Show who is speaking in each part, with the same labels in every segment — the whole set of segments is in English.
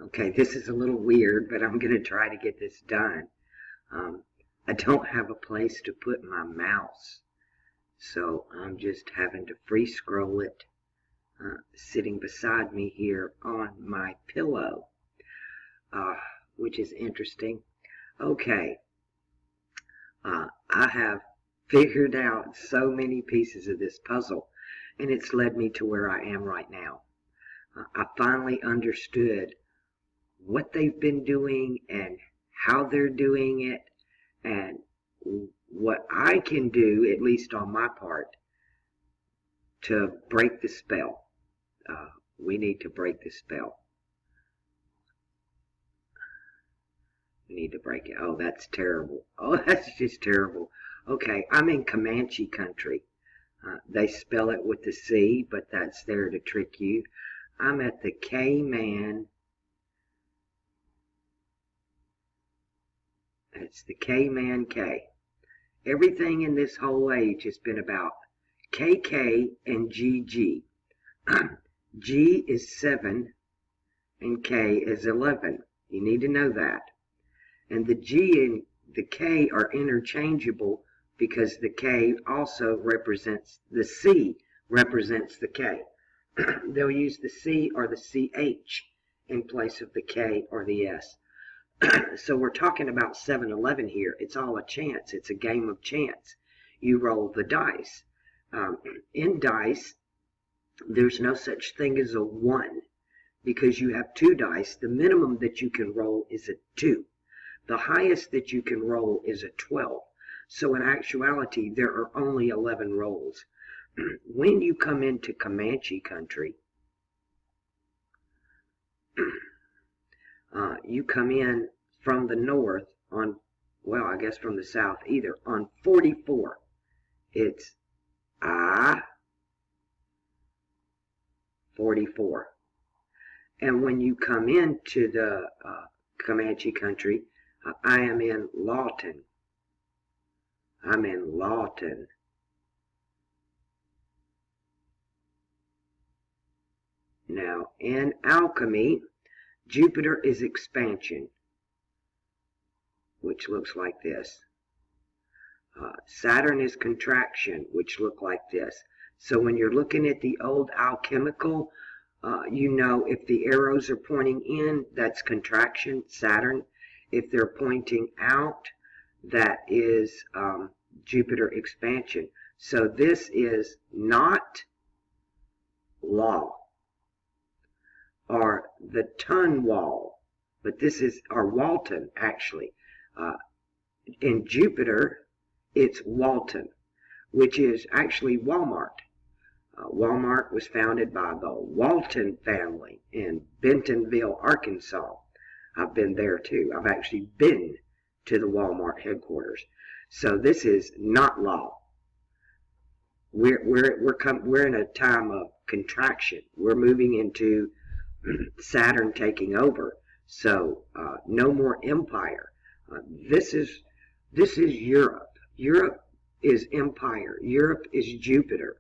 Speaker 1: Okay, this is a little weird, but I'm going to try to get this done. I don't have a place to put my mouse, so I'm just having to free scroll it sitting beside me here on my pillow, which is interesting. Okay, I have figured out so many pieces of this puzzle, and it's led me to where I am right now. I finally understood what they've been doing and how they're doing it, and what I can do, at least on my part, to break the spell. We need to break the spell. We need to break it. Oh, that's terrible. Oh, that's just terrible. Okay, I'm in Comanche country. They spell it with the C, but that's there to trick you. I'm at the K-Man. It's the K-Man K. Everything in this whole age has been about KK and GG. G is 7 and K is 11. You need to know that. And the G and the K are interchangeable because the K also represents, the C represents the K. They'll use the C or the CH in place of the K or the S. So we're talking about 7-11 here. It's all a chance. It's a game of chance. You roll the dice. In dice, there's no such thing as a 1 because you have 2 dice. The minimum that you can roll is a 2. The highest that you can roll is a 12. So in actuality, there are only 11 rolls. When you come into Comanche country, you come in from the north on, well, I guess from the south either, on 44. It's 44. And when you come into the Comanche country, I am in Lawton. I'm in Lawton. Now, in alchemy, Jupiter is expansion, which looks like this. Saturn is contraction, which look like this. So when you're looking at the old alchemical, you know if the arrows are pointing in, that's contraction, Saturn. If they're pointing out, that is Jupiter expansion. So this is not law or the ton wall, but this is, or Walton actually. In Jupiter, it's Walton, which is actually Walmart. Walmart was founded by the Walton family in Bentonville, Arkansas. I've been there too. I've actually been to the Walmart headquarters. So this is not law. We're in a time of contraction. We're moving into Saturn taking over. So no more empire. This is Europe. Europe is empire. Europe is Jupiter.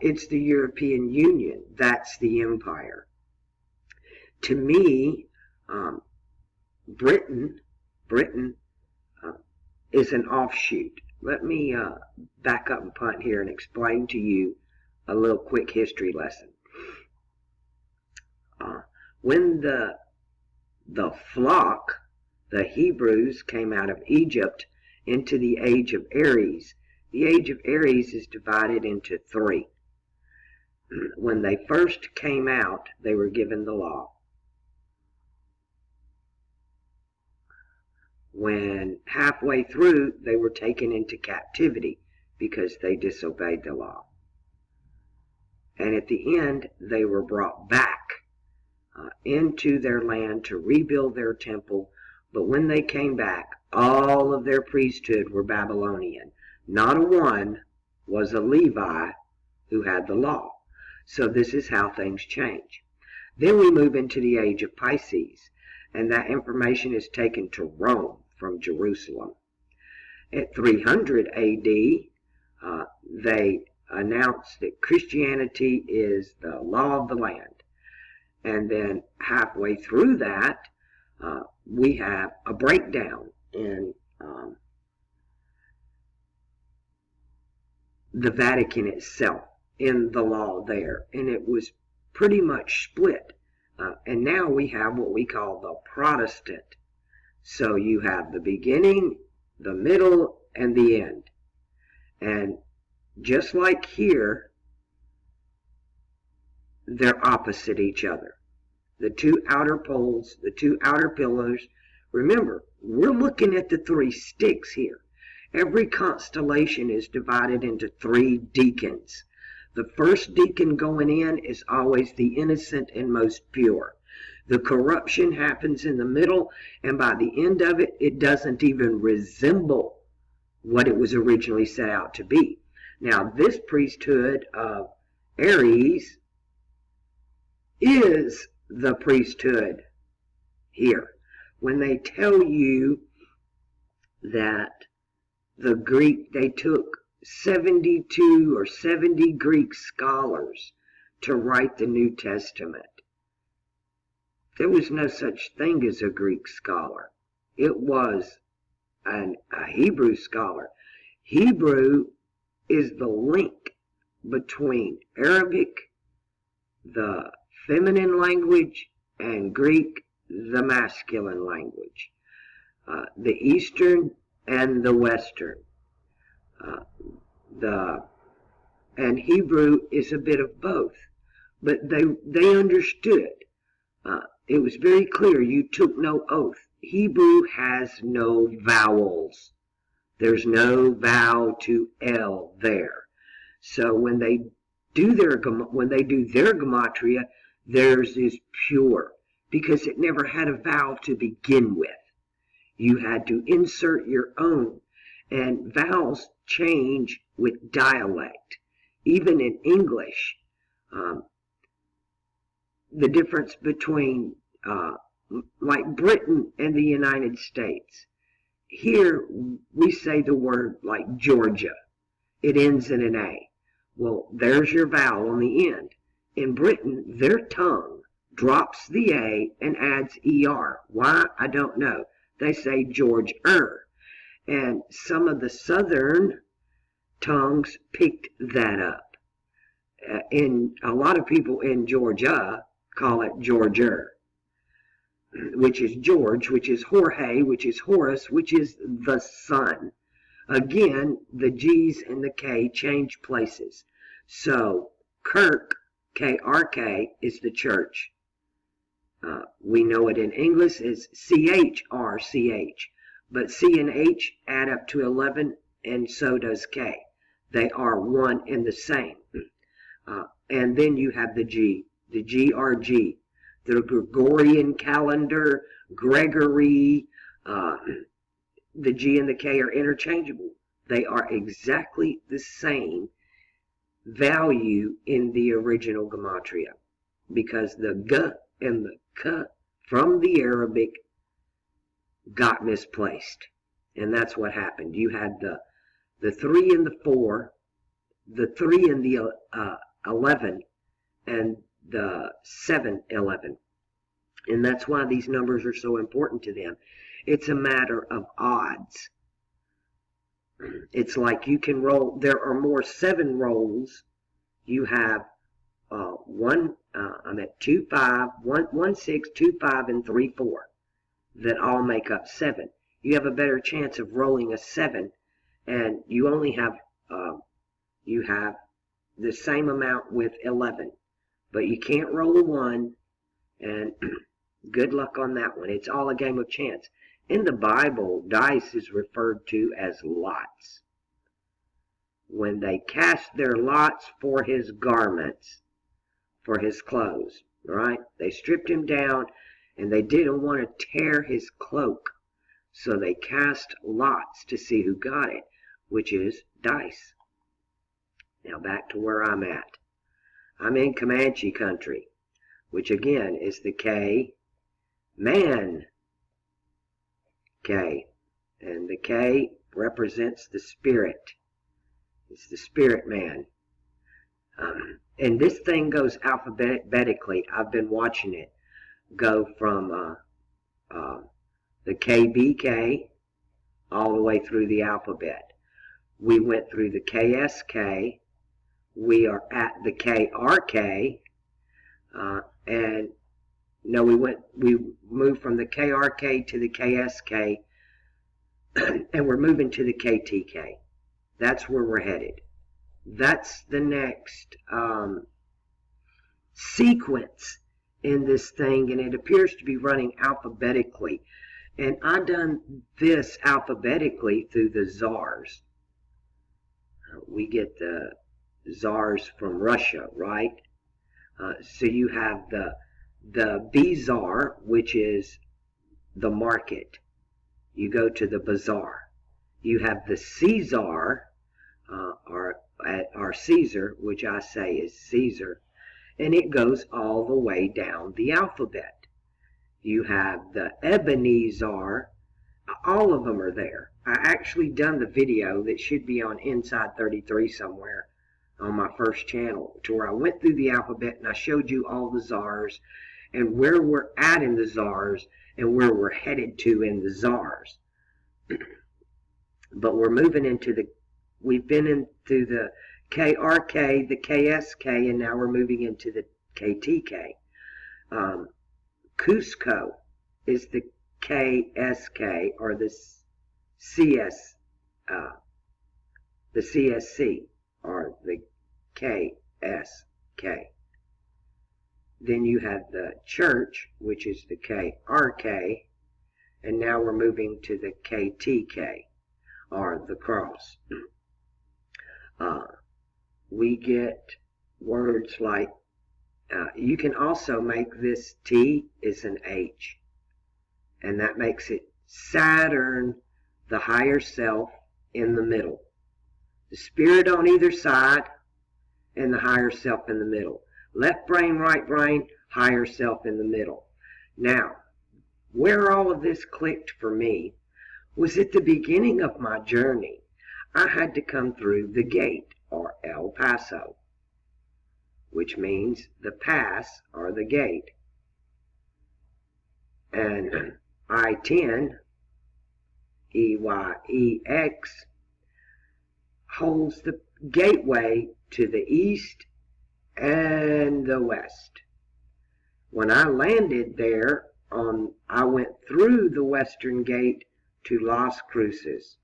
Speaker 1: It's the European Union. That's the empire. To me, Britain is an offshoot. Let me back up and punt here and explain to you a little quick history lesson. When the flock, the Hebrews, came out of Egypt into the age of Aries, the age of Aries is divided into 3. When they first came out, they were given the law. When halfway through, they were taken into captivity because they disobeyed the law. And at the end, they were brought back into their land to rebuild their temple. But when they came back, all of their priesthood were Babylonian. Not a one was a Levi who had the law. So this is how things change. Then we move into the age of Pisces, and that information is taken to Rome from Jerusalem. At 300 AD, they announced that Christianity is the law of the land. And then halfway through that, we have a breakdown in the Vatican itself, in the law there. And it was pretty much split. And now we have what we call the Protestant. So you have the beginning, the middle, and the end. And just like here, they're opposite each other. The two outer poles, the two outer pillars. Remember, we're looking at the three sticks here. Every constellation is divided into three deacons. The first deacon going in is always the innocent and most pure. The corruption happens in the middle, and by the end of it, it doesn't even resemble what it was originally set out to be. Now, this priesthood of Aries is the priesthood here. When they tell you that the Greek, they took 72 or 70 Greek scholars to write the New Testament. There was no such thing as a Greek scholar. It was a Hebrew scholar. Hebrew is the link between Arabic, the feminine language, and Greek, the masculine language. The Eastern and the Western. And Hebrew is a bit of both. But they understood. It was very clear, you took no oath. Hebrew has no vowels. There's no vowel to L there. So when they do their gematria, theirs is pure, because it never had a vowel to begin with. You had to insert your own, and vowels change with dialect. Even in English, the difference between like Britain and the United States. Here we say the word like Georgia. It ends in an A. Well, there's your vowel on the end. In Britain, their tongue drops the A and adds ER. Why? I don't know. They say George-er. And some of the southern tongues picked that up. And a lot of people in Georgia call it Georger, which is George, which is Jorge, which is Horus, which is the sun. Again, the G's and the K change places. So, Kirk, K-R-K, is the church. We know it in English as C-H-R-C-H. But C and H add up to 11, and so does K. They are one and the same. And then you have the G, the GRG, the Gregorian calendar, Gregory. The G and the K are interchangeable. They are exactly the same value in the original gematria, because the G and the K from the Arabic got misplaced. And that's what happened. You had the 3 and the 4, the 3 and the 11, and the 7-11. And that's why these numbers are so important to them. It's a matter of odds. It's like you can roll, there are more 7 rolls. You have 2, 5, 1, 6, 2, 5, and 3, 4 that all make up 7. You have a better chance of rolling a 7, and you only have you have the same amount with 11, but you can't roll a 1, and good luck on that one. It's all a game of chance. In the Bible, dice is referred to as lots. When they cast their lots for his garments, for his clothes, right? They stripped him down, and they didn't want to tear his cloak. So they cast lots to see who got it, which is dice. Now back to where I'm at. I'm in Comanche country, which again is the K, man, K. And the K represents the spirit. It's the spirit man. And this thing goes alphabetically. I've been watching it go from the KBK all the way through the alphabet. We went through the KSK. We are at the KRK. And no, we moved from the KRK to the KSK, and we're moving to the KTK. That's where we're headed. That's the next sequence in this thing, and it appears to be running alphabetically. And I've done this alphabetically through the czars. We get the czars from Russia, right? So you have the B-czar, which is the market. You go to the bazaar. You have the Caesar, or Caesar, which I say is Caesar, and it goes all the way down the alphabet. You have the Ebenezer. All of them are there. I actually done the video that should be on Inside 33 somewhere on my first channel, to where I went through the alphabet and I showed you all the czars and where we're at in the czars and where we're headed to in the czars. But we're moving into we've been into the KRK, the KSK, and now we're moving into the KTK. Cusco is the KSK, or the CSC, or the KSK. Then you have the church, which is the KRK, and now we're moving to the KTK, or the cross. We get words like, you can also make this T is an H, and that makes it Saturn, the higher self, in the middle. The spirit on either side, and the higher self in the middle. Left brain, right brain, higher self in the middle. Now, where all of this clicked for me was at the beginning of my journey. I had to come through the gate, or El Paso, which means the pass, or the gate. And I-10, EYEX, holds the gateway to the east and the west. When I landed there, I went through the western gate to Las Cruces,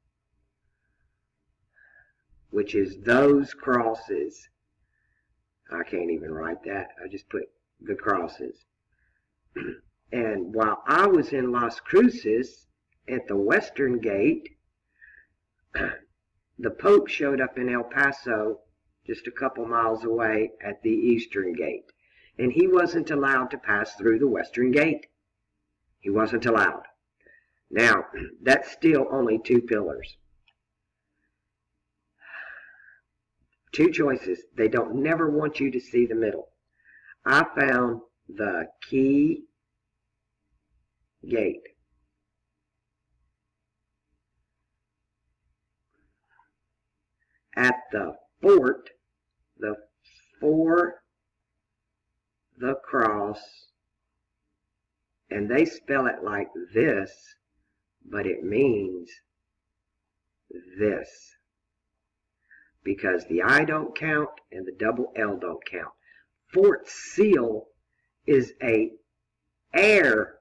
Speaker 1: which is those crosses. I can't even write that. I just put the crosses. And while I was in Las Cruces at the western gate, the Pope showed up in El Paso, just a couple miles away, at the eastern gate. And he wasn't allowed to pass through the western gate. He wasn't allowed. Now, that's still only 2 pillars. 2 choices. They don't never want you to see the middle. I found the key gate. At the fort, the cross, and they spell it like this, but it means this, because the I don't count and the double L don't count. Fort Seal is a Air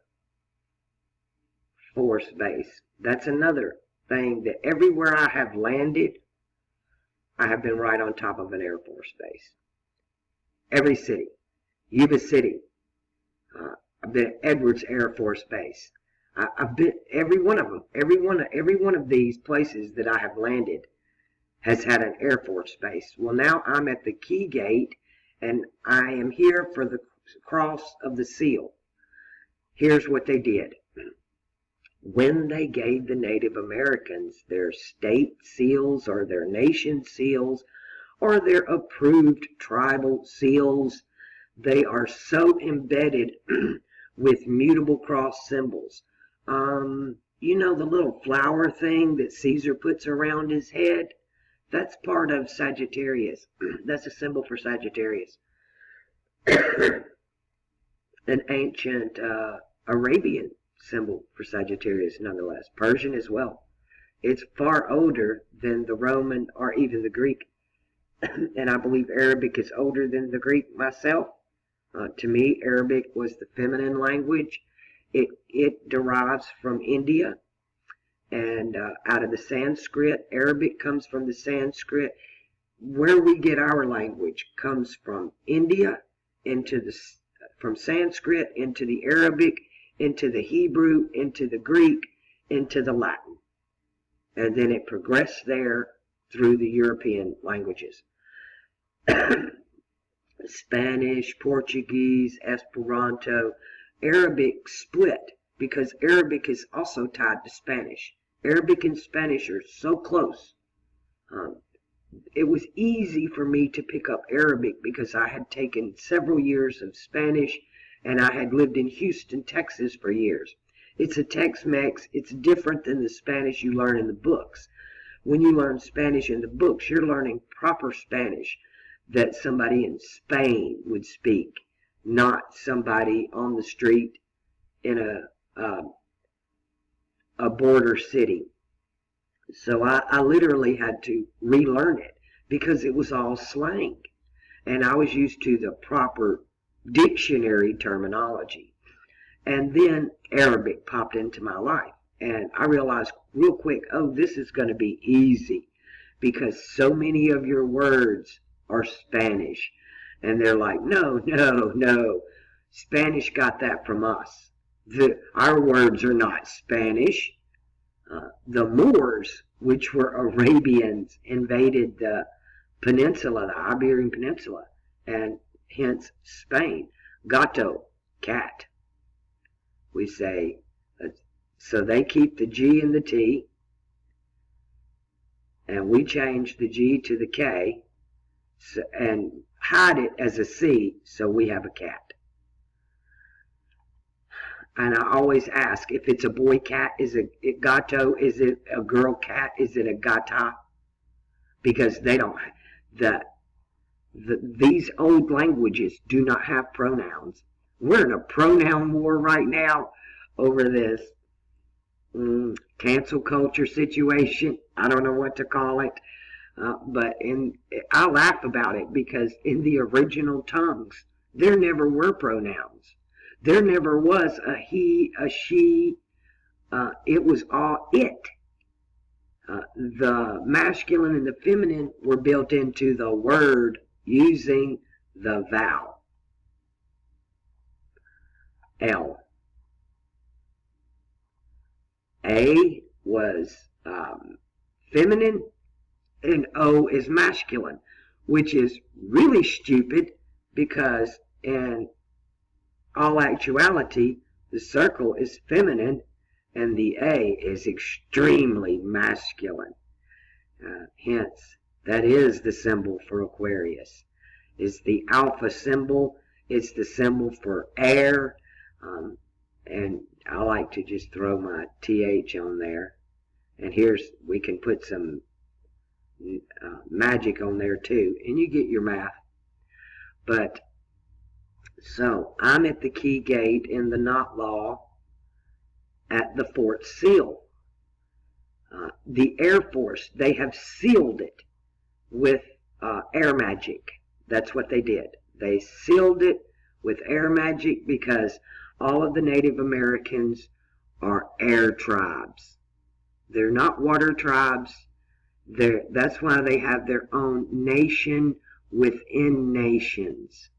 Speaker 1: Force base. That's another thing, that everywhere I have landed, I have been right on top of an Air Force base. Every city. Yuba City. I've been at Edwards Air Force Base. I've been every one of them. Every one of these places that I have landed has had an Air Force base. Well, now I'm at the Key Gate, and I am here for the cross of the seal. Here's what they did. When they gave the Native Americans their state seals, or their nation seals, or their approved tribal seals, they are so embedded with mutable cross symbols. You know the little flower thing that Caesar puts around his head? That's part of Sagittarius. That's a symbol for Sagittarius. An ancient Arabian symbol for Sagittarius, nonetheless. Persian as well. It's far older than the Roman or even the Greek. And I believe Arabic is older than the Greek myself. To me, Arabic was the feminine language. It derives from India, and out of the Sanskrit. Arabic comes from the Sanskrit. Where we get our language comes from India, from Sanskrit into the Arabic, into the Hebrew, into the Greek, into the Latin. And then it progressed there through the European languages. Spanish, Portuguese, Esperanto. Arabic split because Arabic is also tied to Spanish. Arabic and Spanish are so close. It was easy for me to pick up Arabic because I had taken several years of Spanish and I had lived in Houston, Texas for years. It's a Tex-Mex. It's different than the Spanish you learn in the books. When you learn Spanish in the books, you're learning proper Spanish that somebody in Spain would speak, not somebody on the street in a border city. So I literally had to relearn it because it was all slang. And I was used to the proper dictionary terminology. And then Arabic popped into my life. And I realized real quick, oh, this is going to be easy because so many of your words are Spanish. And they're like, no. Spanish got that from us. Our words are not Spanish. The Moors, which were Arabians, invaded the peninsula, the Iberian Peninsula, and hence Spain. Gato, cat. We say, so they keep the G and the T, and we change the G to the K, and hide it as a C, so we have a cat. And I always ask, if it's a boy cat, is it gato? Is it a girl cat? Is it a gata? Because they don't, these old languages do not have pronouns. We're in a pronoun war right now over this cancel culture situation. I don't know what to call it. But I laugh about it because in the original tongues, there never were pronouns. There never was a he, a she. It was all it. The masculine and the feminine were built into the word using the vowel. L. A was feminine and O is masculine, which is really stupid because in all actuality, the circle is feminine and the A is extremely masculine. Hence, that is the symbol for Aquarius. It's the alpha symbol. It's the symbol for air. And I like to just throw my TH on there. And we can put some magic on there too. And you get your math. But, so, I'm at the key gate in the knot law at the Fort Seal. The Air Force, they have sealed it with air magic. That's what they did. They sealed it with air magic because all of the Native Americans are air tribes. They're not water tribes. That's why they have their own nation within nations.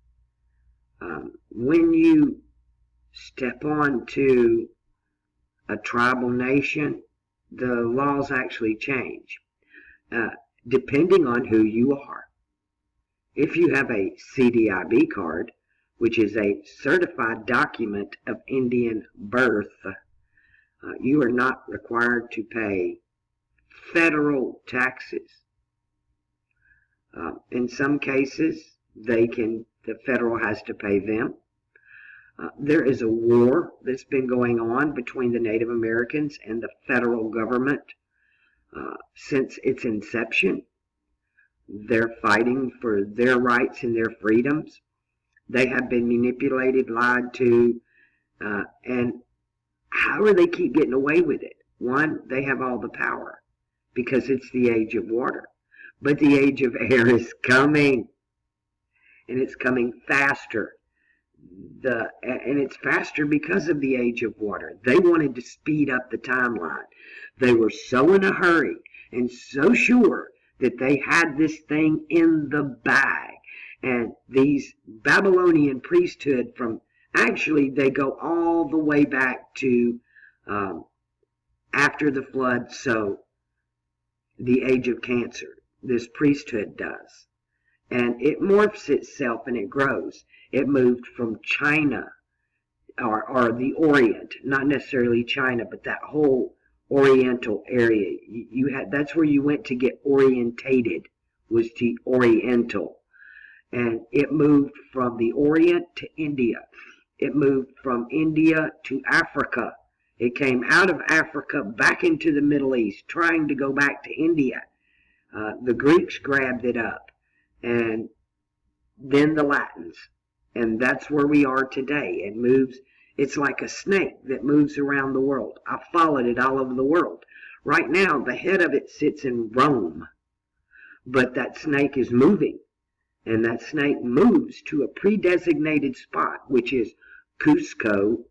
Speaker 1: When you step on to a tribal nation, the laws actually change, depending on who you are. If you have a CDIB card, which is a certified document of Indian birth, you are not required to pay federal taxes. In some cases, the federal has to pay them. There is a war that's been going on between the Native Americans and the federal government since its inception. They're fighting for their rights and their freedoms. They have been manipulated, lied to, and how do they keep getting away with it? One, they have all the power because it's the age of water. But the age of air is coming, and it's coming faster. And it's faster because of the age of water. They wanted to speed up the timeline. They were so in a hurry and so sure that they had this thing in the bag. And these Babylonian priesthood actually they go all the way back to after the flood, so the age of Cancer. This priesthood does. And it morphs itself and it grows. It moved from China or the Orient, not necessarily China, but that whole Oriental area. That's where you went to get orientated, was the Oriental. And it moved from the Orient to India. It moved from India to Africa. It came out of Africa back into the Middle East, trying to go back to India. The Greeks grabbed it up, and then the Latins. And that's where we are today. It moves. It's like a snake that moves around the world. I followed it all over the world. Right now, the head of it sits in Rome, but that snake is moving. And that snake moves to a predesignated spot, which is Cusco,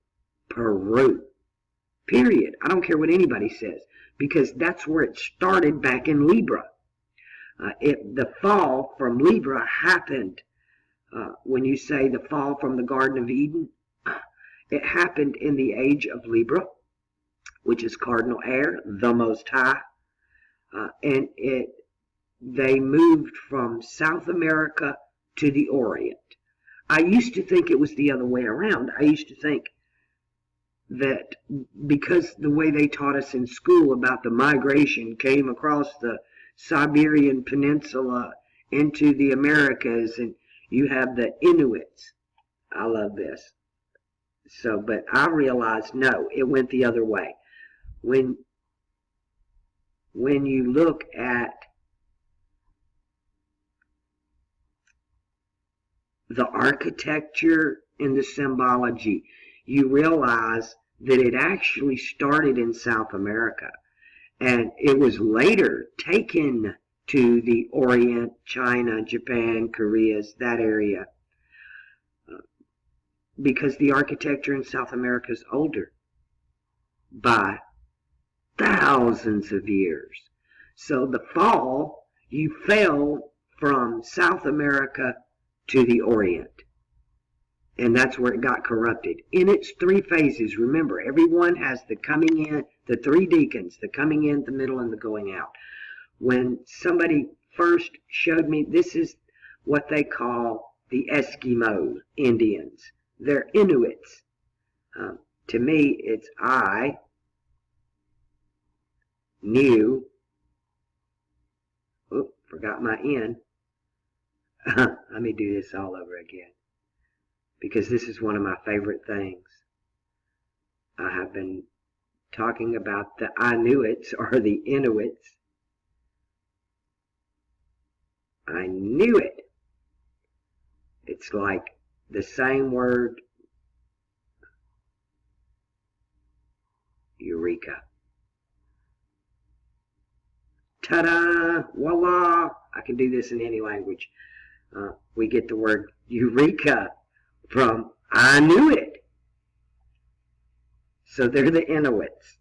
Speaker 1: Peru. Period. I don't care what anybody says, because that's where it started back in Libra. The fall from Libra happened, when you say the fall from the Garden of Eden, it happened in the age of Libra, which is cardinal air, the Most High. And they moved from South America to the Orient. I used to think it was the other way around. I used to think that because the way they taught us in school about the migration came across the Siberian Peninsula into the Americas, and you have the Inuits. I love this. So, but I realized, no, it went the other way. When you look at the architecture and the symbology, you realize that it actually started in South America. And it was later taken to the Orient, China, Japan, Korea, that area. Because the architecture in South America is older by thousands of years. So the fall, you fell from South America to the Orient. And that's where it got corrupted. In its three phases, remember, everyone has the coming in, the three deacons, the coming in, the middle, and the going out. When somebody first showed me, this is what they call the Eskimo Indians. They're Inuits. To me, it's I knew, forgot my N. Let me do this all over again, because this is one of my favorite things. I have been talking about the Inuits or the Inuits. I knew it. It's like the same word, Eureka. Ta-da! Voila! I can do this in any language. We get the word Eureka from I knew it. So they're the Inuits.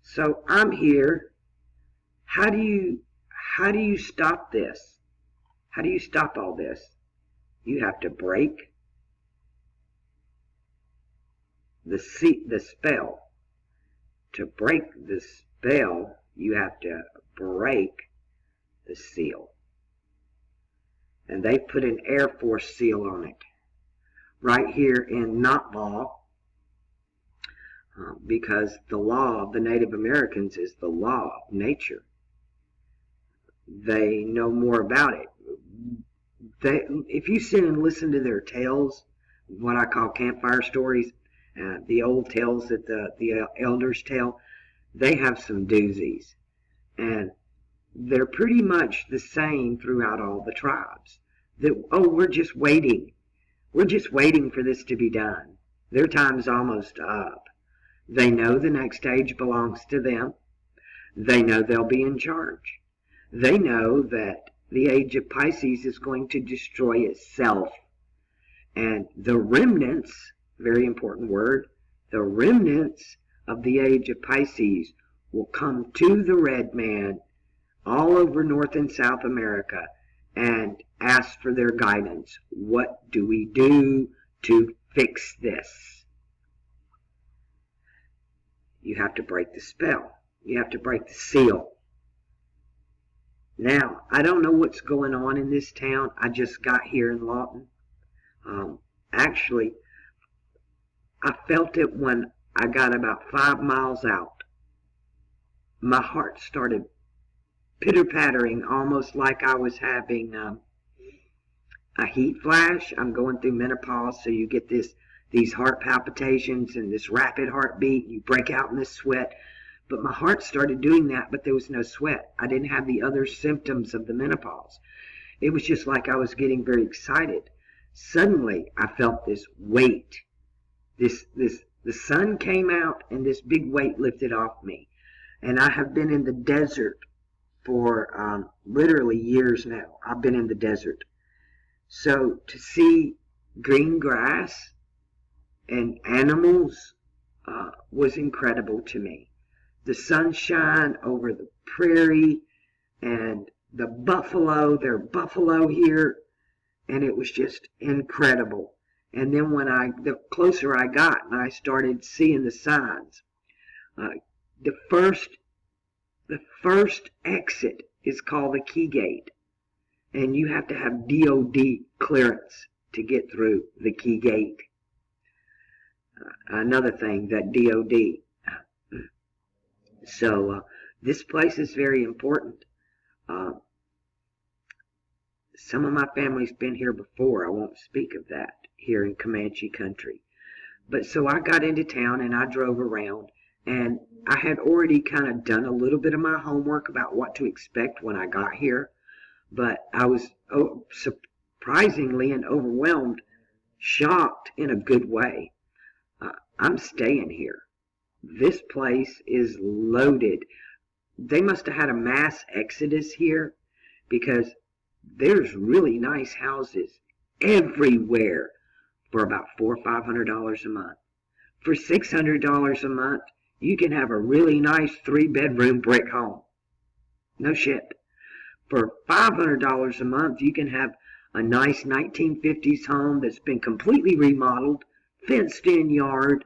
Speaker 1: So I'm here. How do you stop this? How do you stop all this? You have to break the spell. To break the spell, you have to break the seal. And they put an Air Force seal on it. Right here in Nottwal, because the law of the Native Americans is the law of nature. They know more about it. If you sit and listen to their tales, what I call campfire stories, the old tales that the elders tell, they have some doozies. And they're pretty much the same throughout all the tribes. That, oh, we're just waiting. We're just waiting for this to be done. Their time's almost up. They know the next age belongs to them. They know they'll be in charge. They know that the age of Pisces is going to destroy itself. And the remnants, very important word, the remnants of the age of Pisces will come to the red man all over North and South America and ask for their guidance. What do we do to fix this? You have to break the spell. You have to break the seal. Now, I don't know what's going on in this town. I just got here in Lawton. Actually, I felt it when I got about 5 miles out. My heart started pitter-pattering, almost like I was having a heat flash. I'm going through menopause, so you get these heart palpitations and this rapid heartbeat. You break out in this sweat. But my heart started doing that, but there was no sweat. I didn't have the other symptoms of the menopause. It was just like I was getting very excited. Suddenly, I felt this weight. The sun came out, and this big weight lifted off me. And I have been in the desert for literally years now. I've been in the desert. So to see green grass and animals was incredible to me. The sunshine over the prairie and the buffalo, there are buffalo here, and it was just incredible. And then the closer I got and I started seeing the signs, the first exit is called the Key Gate, and you have to have DOD clearance to get through the Key Gate. Another thing, that DOD. So this place is very important. Some of my family's been here before. I won't speak of that here in Comanche country. But so I got into town and I drove around, and I had already kind of done a little bit of my homework about what to expect when I got here. But I was surprisingly and overwhelmed, shocked in a good way. I'm staying here. This place is loaded. They must have had a mass exodus here, because there's really nice houses everywhere for about $400 or $500 a month. For $600 a month, you can have a really nice 3-bedroom brick home. No shit. For $500 a month, you can have a nice 1950s home that's been completely remodeled, fenced-in yard,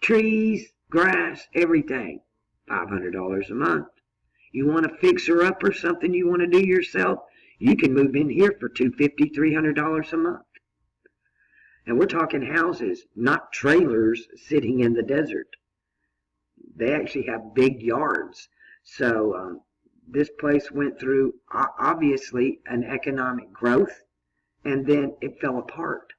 Speaker 1: trees, grass, everything. $500 a month. You want to fix her up or something you want to do yourself, you can move in here for $250, $300 a month. And we're talking houses, not trailers sitting in the desert. They actually have big yards. So this place went through, obviously, an economic growth, and then it fell apart.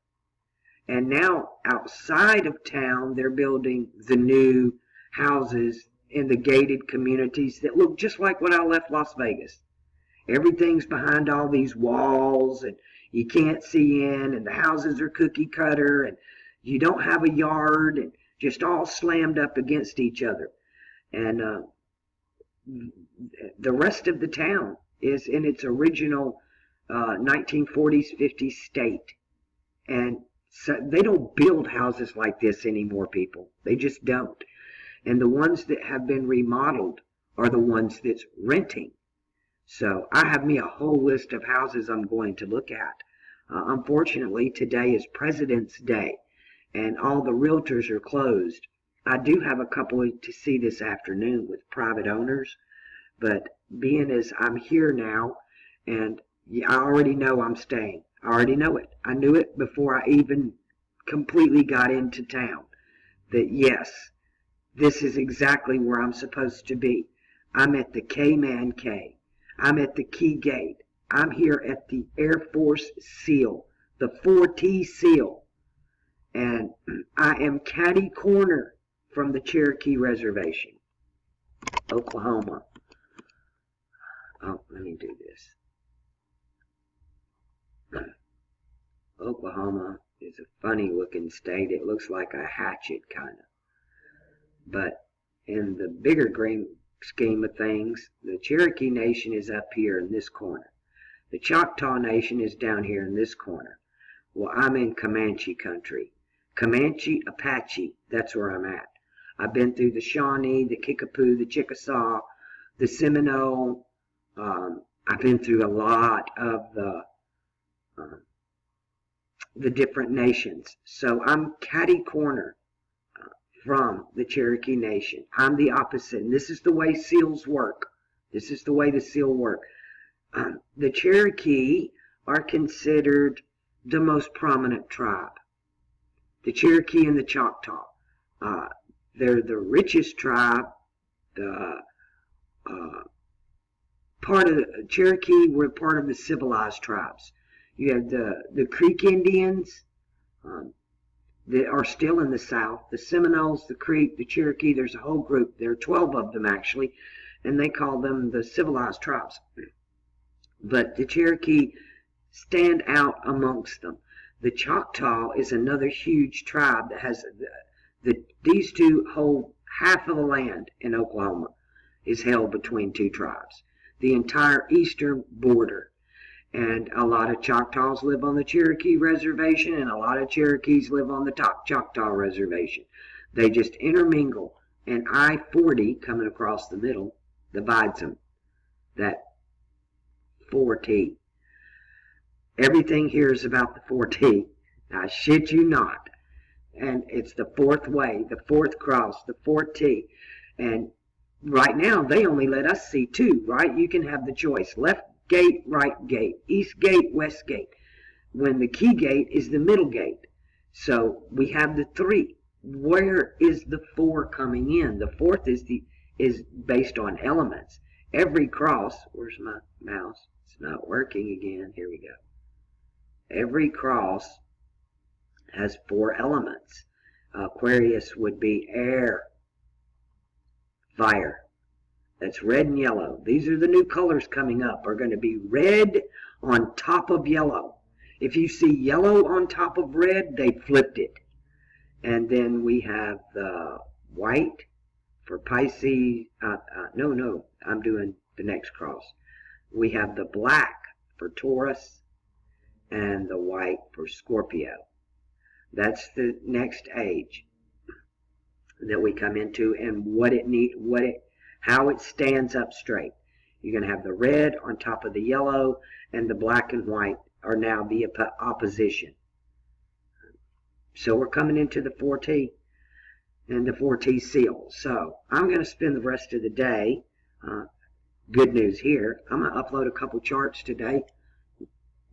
Speaker 1: And now, outside of town, they're building the new houses in the gated communities that look just like when I left Las Vegas. Everything's behind all these walls, and you can't see in, and the houses are cookie cutter, and you don't have a yard, and just all slammed up against each other. And the rest of the town is in its original 1940s, 50s state. And so they don't build houses like this anymore, people. They just don't. And the ones that have been remodeled are the ones that's renting. So I have me a whole list of houses I'm going to look at. Unfortunately, today is President's Day, and all the realtors are closed. I do have a couple to see this afternoon with private owners, but being as I'm here now, and I already know I'm staying. I already know it. I knew it before I even completely got into town, that yes, this is exactly where I'm supposed to be. I'm at the K-Man K. I'm at the Key Gate. I'm here at the Air Force SEAL, the 4T SEAL. And I am catty corner from the Cherokee Reservation, Oklahoma. Oh, let me do this. Oklahoma is a funny looking state. It looks like a hatchet kind of. But in the bigger scheme of things, the Cherokee Nation is up here in this corner. The Choctaw Nation is down here in this corner. Well, I'm in Comanche country. Comanche, Apache, that's where I'm at. I've been through the Shawnee, the Kickapoo, the Chickasaw, the Seminole. I've been through a lot of the different nations. So I'm catty corner from the Cherokee Nation. I'm the opposite. And this is the way seals work. This is the way the seal work. The Cherokee are considered the most prominent tribe. The Cherokee and the Choctaw. They're the richest tribe. The part of the Cherokee were part of the civilized tribes. You have the Creek Indians that are still in the South. The Seminoles, the Creek, the Cherokee. There's a whole group. There are 12 of them actually, and they call them the civilized tribes. But the Cherokee stand out amongst them. The Choctaw is another huge tribe that has these two hold half of the land in Oklahoma is held between two tribes. The entire eastern border. And a lot of Choctaws live on the Cherokee Reservation, and a lot of Cherokees live on the Choctaw Reservation. They just intermingle, and I-40 coming across the middle divides them. That 4T. Everything here is about the 4T. I shit you not. And it's the fourth way, the fourth cross, the 4T. And right now, they only let us see two, right? You can have the choice. Left gate, right gate. East gate, west gate. When the key gate is the middle gate. So we have the three. Where is the 4 coming in? The fourth is based on elements. Every cross, where's my mouse? It's not working again. Here we go. Every cross has 4 elements. Aquarius would be air, fire. That's red and yellow. These are the new colors coming up. Are going to be red on top of yellow. If you see yellow on top of red, they flipped it. And then we have the white for Pisces. No, I'm doing the next cross. We have the black for Taurus and the white for Scorpio. That's the next age that we come into, and how it stands up straight. You're going to have the red on top of the yellow, and the black and white are now the opposition. So we're coming into the 4T and the 4T seal. So I'm going to spend the rest of the day. Good news here. I'm going to upload a couple charts today.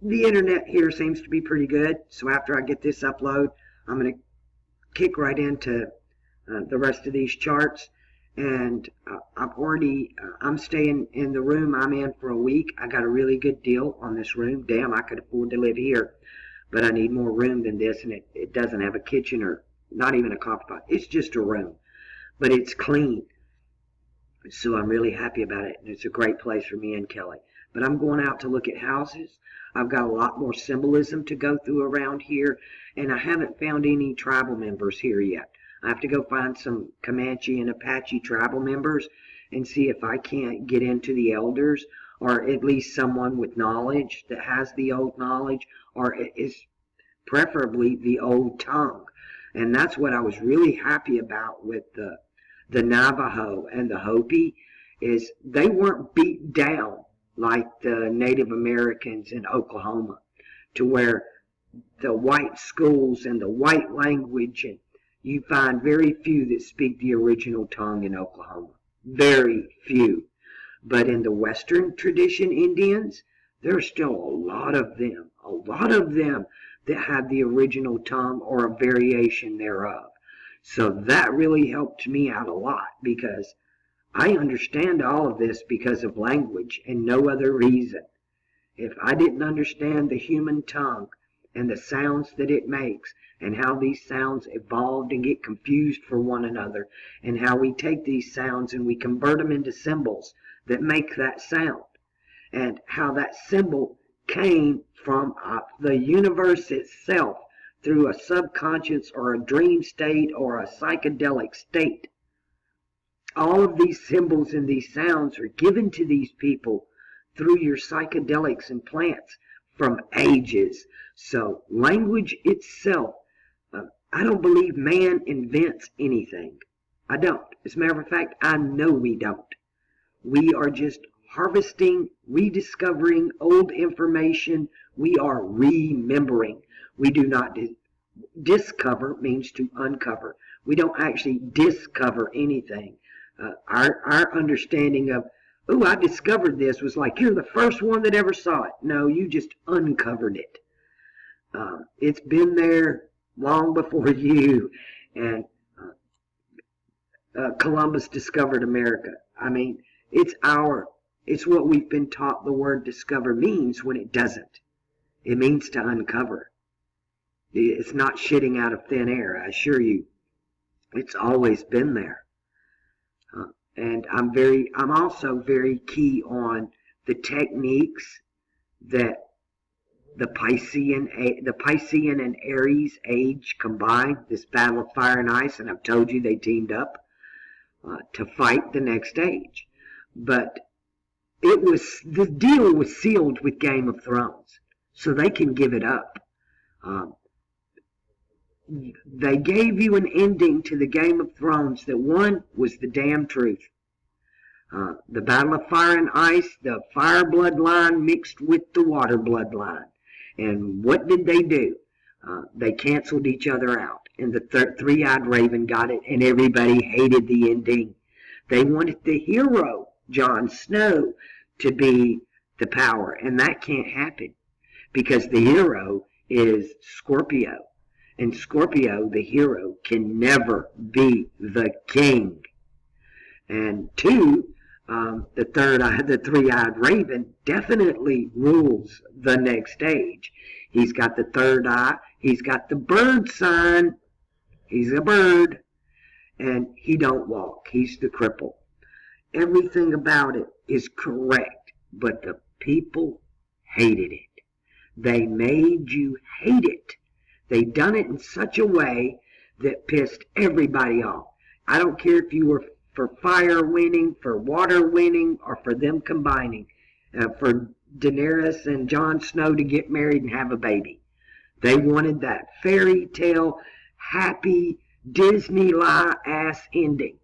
Speaker 1: The internet here seems to be pretty good. So after I get this upload, I'm going to kick right into the rest of these charts. And I'm staying in the room I'm in for a week. I got a really good deal on this room. Damn, I could afford to live here. But I need more room than this, and it doesn't have a kitchen or not even a coffee pot. It's just a room. But it's clean. So I'm really happy about it. And it's a great place for me and Kelly. But I'm going out to look at houses. I've got a lot more symbolism to go through around here. And I haven't found any tribal members here yet. I have to go find some Comanche and Apache tribal members and see if I can't get into the elders, or at least someone with knowledge that has the old knowledge, or is preferably the old tongue. And that's what I was really happy about with the Navajo and the Hopi, is they weren't beat down like the Native Americans in Oklahoma, to where the white schools and the white language, and you find very few that speak the original tongue in Oklahoma. Very few. But in the Western tradition Indians, there's still a lot of them that have the original tongue or a variation thereof. So that really helped me out a lot, because I understand all of this because of language and no other reason. If I didn't understand the human tongue and the sounds that it makes, and how these sounds evolved and get confused for one another, and how we take these sounds and we convert them into symbols that make that sound. and how that symbol came from the universe itself through a subconscious or a dream state or a psychedelic state. All of these symbols and these sounds are given to these people through your psychedelics and plants from ages. So language itself, I don't believe man invents anything. I don't. As a matter of fact, I know we don't. We are just harvesting, rediscovering old information. We are remembering. We do not discover means to uncover. We don't actually discover anything. Our understanding of, oh, I discovered this was like, you're the first one that ever saw it. No, you just uncovered it. It's been there long before you, and Columbus discovered America. I mean, it's what we've been taught the word discover means when it doesn't. It means to uncover. It's not shitting out of thin air, I assure you. It's always been there. And I'm also very key on the techniques that the Piscean and Aries age combined, this battle of fire and ice, and I've told you they teamed up to fight the next age. But the deal was sealed with Game of Thrones, so they can give it up. They gave you an ending to the Game of Thrones that one was the damn truth. The Battle of Fire and Ice, the fire bloodline mixed with the water bloodline. And what did they do? They canceled each other out. And the three-eyed raven got it, and everybody hated the ending. They wanted the hero, Jon Snow, to be the power. And that can't happen, because the hero is Scorpio. And Scorpio, the hero, can never be the king. And two, the three-eyed raven definitely rules the next age. He's got the third eye. He's got the bird sign. He's a bird. And he don't walk. He's the cripple. Everything about it is correct, but the people hated it. They made you hate it. They done it in such a way that pissed everybody off. I don't care if you were for fire winning, for water winning, or for them combining, for Daenerys and Jon Snow to get married and have a baby. They wanted that fairy tale, happy, Disney lie-ass ending.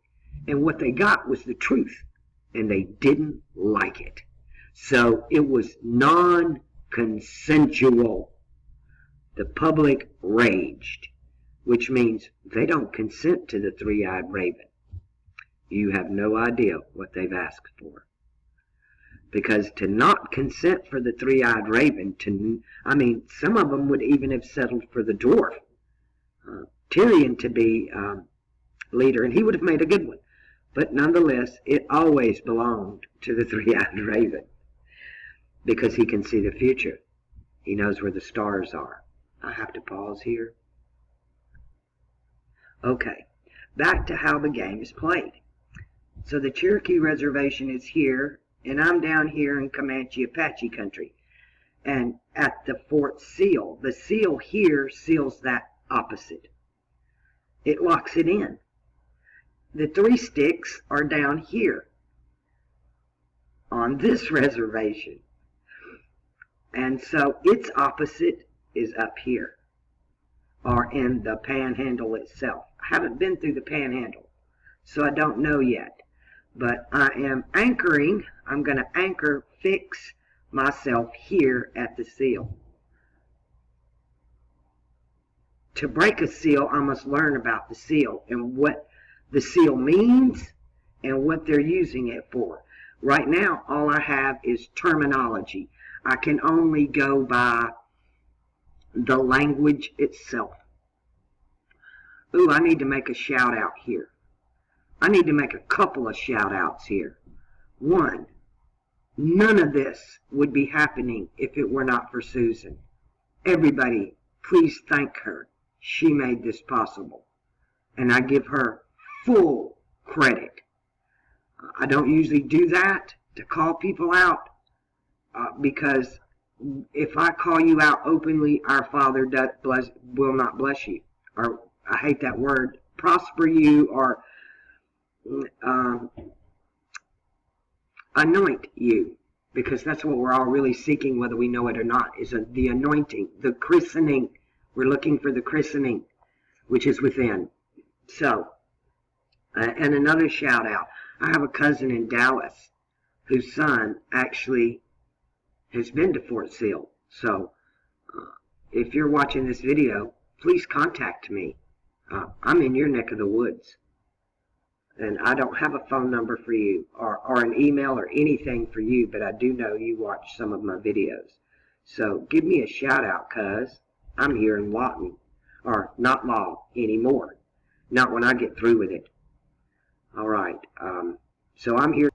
Speaker 1: And what they got was the truth, and they didn't like it. So it was non-consensual. The public raged, which means they don't consent to the three-eyed raven. You have no idea what they've asked for. Because to not consent for the three-eyed raven, some of them would even have settled for the dwarf. Tyrion to be leader, and he would have made a good one. But nonetheless, it always belonged to the three-eyed raven, because he can see the future. He knows where the stars are. I have to pause here. Okay, back to how the game is played. So the Cherokee Reservation is here, and I'm down here in Comanche Apache country. And at the Fort Seal, the seal here seals that opposite. It locks it in. The three sticks are down here on this reservation. And so its opposite is up here, or in the panhandle itself. I haven't been through the panhandle, so I don't know yet. But I am anchoring. I'm going to fix myself here at the seal. To break a seal, I must learn about the seal and what the seal means and what they're using it for. Right now, all I have is terminology. I can only go by the language itself. Ooh, I need to make a shout out here. I need to make a couple of shout outs here. One, none of this would be happening if it were not for Susan. Everybody, please thank her. She made this possible. And I give her full credit. I don't usually do that to call people out, because if I call you out openly, our Father will not bless you, or I hate that word, prosper you, or anoint you, because that's what we're all really seeking, whether we know it or not, is the anointing, the christening. We're looking for the christening, which is within. So, and another shout out. I have a cousin in Dallas whose son actually has been to Fort Sill. So, if you're watching this video, please contact me. I'm in your neck of the woods. And I don't have a phone number for you or an email or anything for you, but I do know you watch some of my videos. So give me a shout out, cuz I'm here in Lawton, or not Law anymore. Not when I get through with it. All right. So I'm here.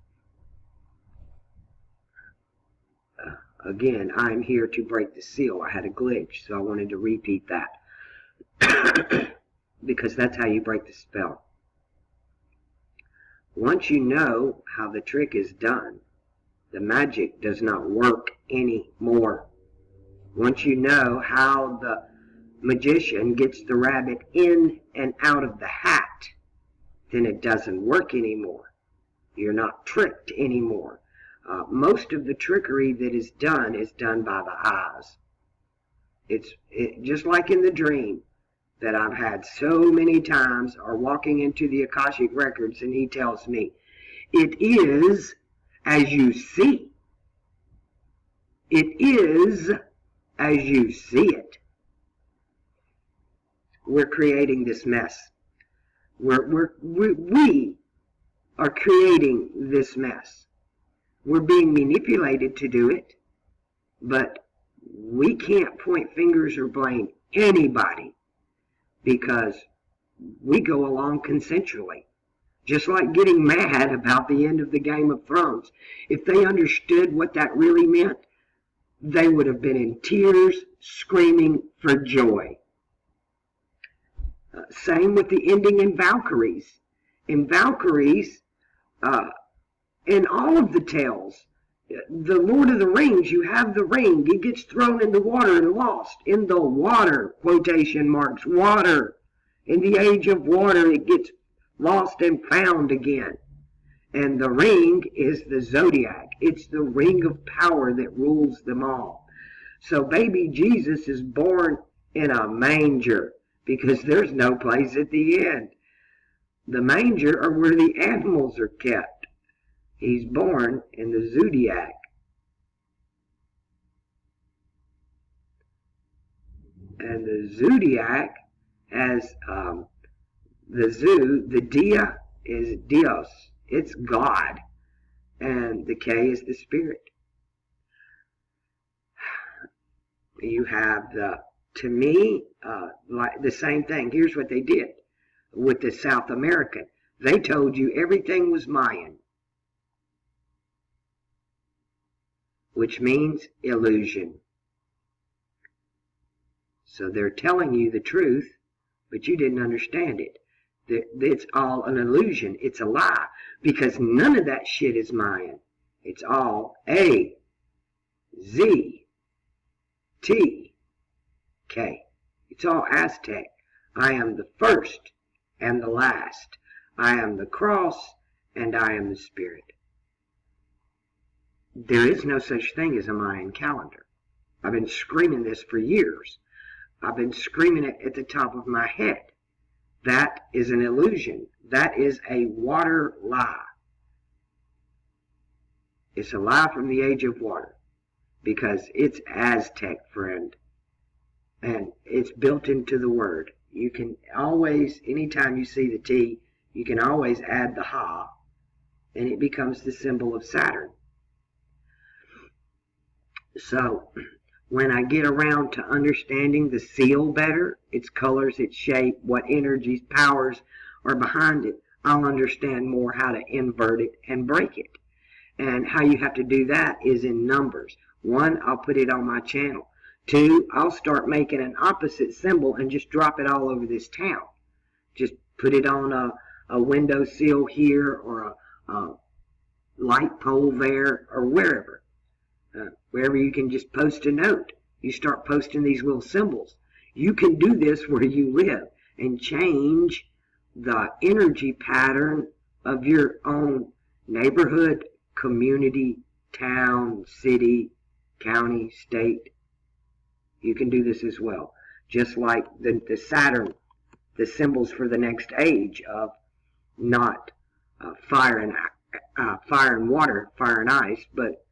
Speaker 1: Again, I'm here to break the seal. I had a glitch, so I wanted to repeat that. Because that's how you break the spell. Once you know how the trick is done, the magic does not work anymore. Once you know how the magician gets the rabbit in and out of the hat, then it doesn't work anymore. You're not tricked anymore. Most of the trickery that is done by the eyes. It's just like in the dream that I've had so many times, or walking into the Akashic records and he tells me, it is as you see. It is as you see it. We're creating this mess. We are creating this mess. We're being manipulated to do it, but we can't point fingers or blame anybody, because we go along consensually. Just like getting mad about the end of the Game of Thrones. If they understood what that really meant, they would have been in tears, screaming for joy. Same with the ending in Valkyries. In Valkyries, in all of the tales, the Lord of the Rings, you have the ring. It gets thrown in the water and lost. In the water, quotation marks, water. In the age of water, it gets lost and found again. And the ring is the zodiac. It's the ring of power that rules them all. So baby Jesus is born in a manger, because there's no place at the end. The manger are where the animals are kept. He's born in the zodiac. And the zodiac has the dia is Dios. It's God. And the K is the spirit. You have to me, like the same thing. Here's what they did with the South American. They told you everything was Mayan, which means illusion. So they're telling you the truth, but you didn't understand it. It's all an illusion. It's a lie, because none of that shit is Mayan. It's all A, Z, T, K. It's all Aztec. I am the first and the last. I am the cross and I am the spirit. There is no such thing as a Mayan calendar. I've been screaming this for years. I've been screaming it at the top of my head. That is an illusion. That is a water lie. It's a lie from the age of water, because it's Aztec, friend. And it's built into the word. You can always, anytime you see the T, you can always add the Ha, and it becomes the symbol of Saturn. So, when I get around to understanding the seal better, its colors, its shape, what energies, powers are behind it, I'll understand more how to invert it and break it. And how you have to do that is in numbers. 1, I'll put it on my channel. 2, I'll start making an opposite symbol and just drop it all over this town. Just put it on a window sill here, or a light pole there, or wherever. wherever you can just post a note. You start posting these little symbols. You can do this where you live and change the energy pattern of your own neighborhood, community, town, city, county, state. You can do this as well. Just like the Saturn, the symbols for the next age of not fire and water, fire and ice, but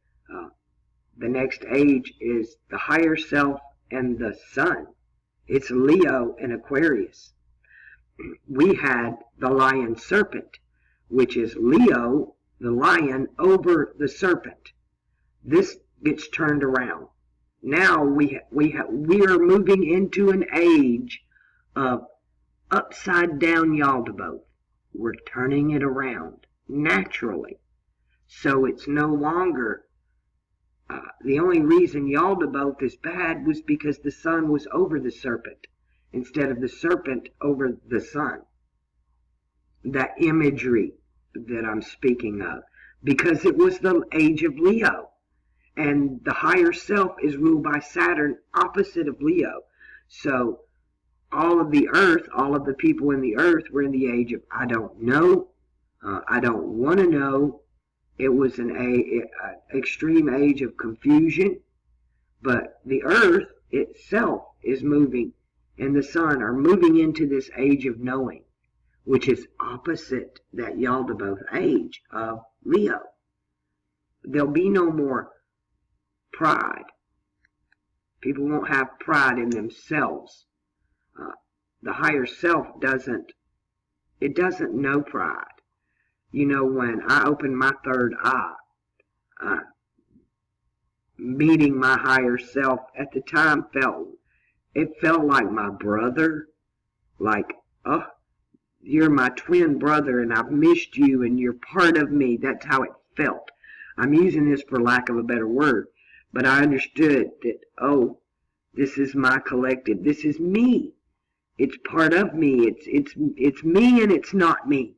Speaker 1: the next age is the higher self and the sun. It's Leo and Aquarius. We had the lion serpent, which is Leo, the lion, over the serpent. This gets turned around. Now we are moving into an age of upside down Yaldabaoth. We're turning it around naturally. So it's no longer, the only reason Yaldabaoth is bad was because the sun was over the serpent instead of the serpent over the sun. That imagery that I'm speaking of, because it was the age of Leo, and the higher self is ruled by Saturn, opposite of Leo. So all of the earth, all of the people in the earth were in the age of I don't know, I don't want to know. It was an extreme age of confusion, but the earth itself is moving, and the sun are moving into this age of knowing, which is opposite that Yaldabaoth age of Leo. There'll be no more pride. People won't have pride in themselves. The higher self doesn't know pride. You know, when I opened my third eye, meeting my higher self at the time felt like my brother, like, oh, you're my twin brother and I've missed you and you're part of me. That's how it felt. I'm using this for lack of a better word, but I understood that, oh, this is my collective. This is me. It's part of me. It's me and it's not me.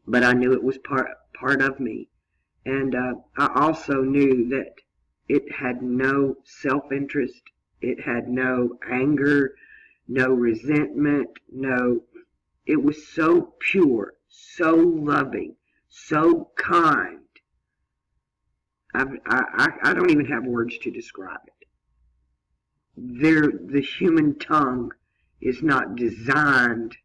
Speaker 1: But I knew it was part of me. And I also knew that it had no self-interest. It had no anger, no resentment, it was so pure, so loving, so kind. I don't even have words to describe it. The human tongue is not designed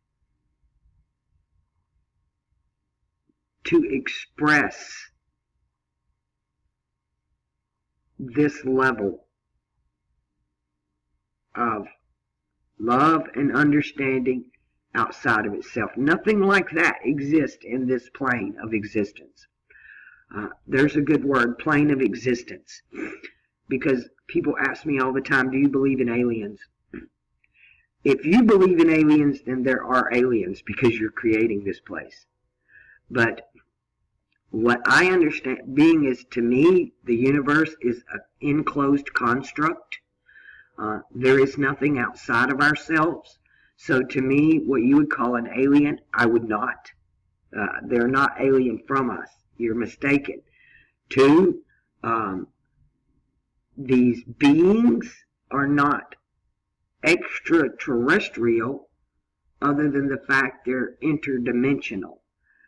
Speaker 1: to express this level of love and understanding outside of itself. Nothing like that exists in this plane of existence. There's a good word, plane of existence, because people ask me all the time, do you believe in aliens? If you believe in aliens, then there are aliens, because you're creating this place. But what I understand being is, to me, the universe is an enclosed construct. There is nothing outside of ourselves. So to me, what you would call an alien, I would not. They're not alien from us. You're mistaken. Two, these beings are not extraterrestrial, other than the fact they're interdimensional.